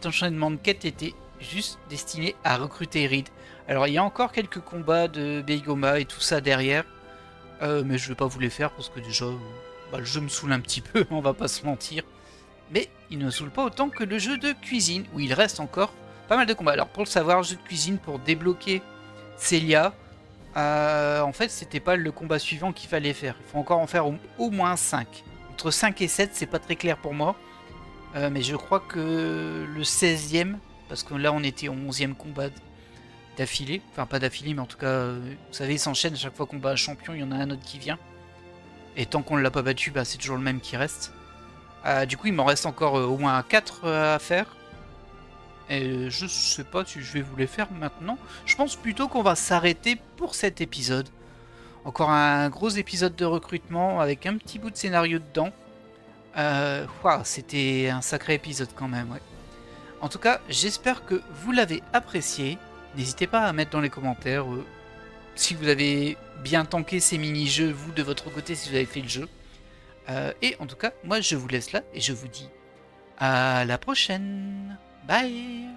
A: enchaînement de quêtes était juste destiné à recruter Reed. Alors il y a encore quelques combats de Beigoma et tout ça derrière. Mais je vais pas vous les faire parce que déjà bah, le jeu me saoule un petit peu, on va pas se mentir. Mais il ne saoule pas autant que le jeu de cuisine où il reste encore pas mal de combats. Alors pour le savoir, jeu de cuisine pour débloquer Celia, en fait c'était pas le combat suivant qu'il fallait faire. Il faut encore en faire au moins 5. Entre 5 et 7 c'est pas très clair pour moi. Mais je crois que le 16e, parce que là on était au 11e combat d'affilée, enfin pas d'affilée mais en tout cas, vous savez, il s'enchaîne à chaque fois qu'on bat un champion, il y en a un autre qui vient. Et tant qu'on ne l'a pas battu, bah, c'est toujours le même qui reste. Du coup il m'en reste encore au moins 4 à faire. Et je sais pas si je vais vous les faire maintenant. Je pense plutôt qu'on va s'arrêter pour cet épisode. Encore un gros épisode de recrutement avec un petit bout de scénario dedans. Wow, c'était un sacré épisode quand même, ouais. En tout cas, j'espère que vous l'avez apprécié. N'hésitez pas à mettre dans les commentaires si vous avez bien tanké ces mini-jeux, vous de votre côté, si vous avez fait le jeu. Et en tout cas, moi je vous laisse là et je vous dis à la prochaine. Bye.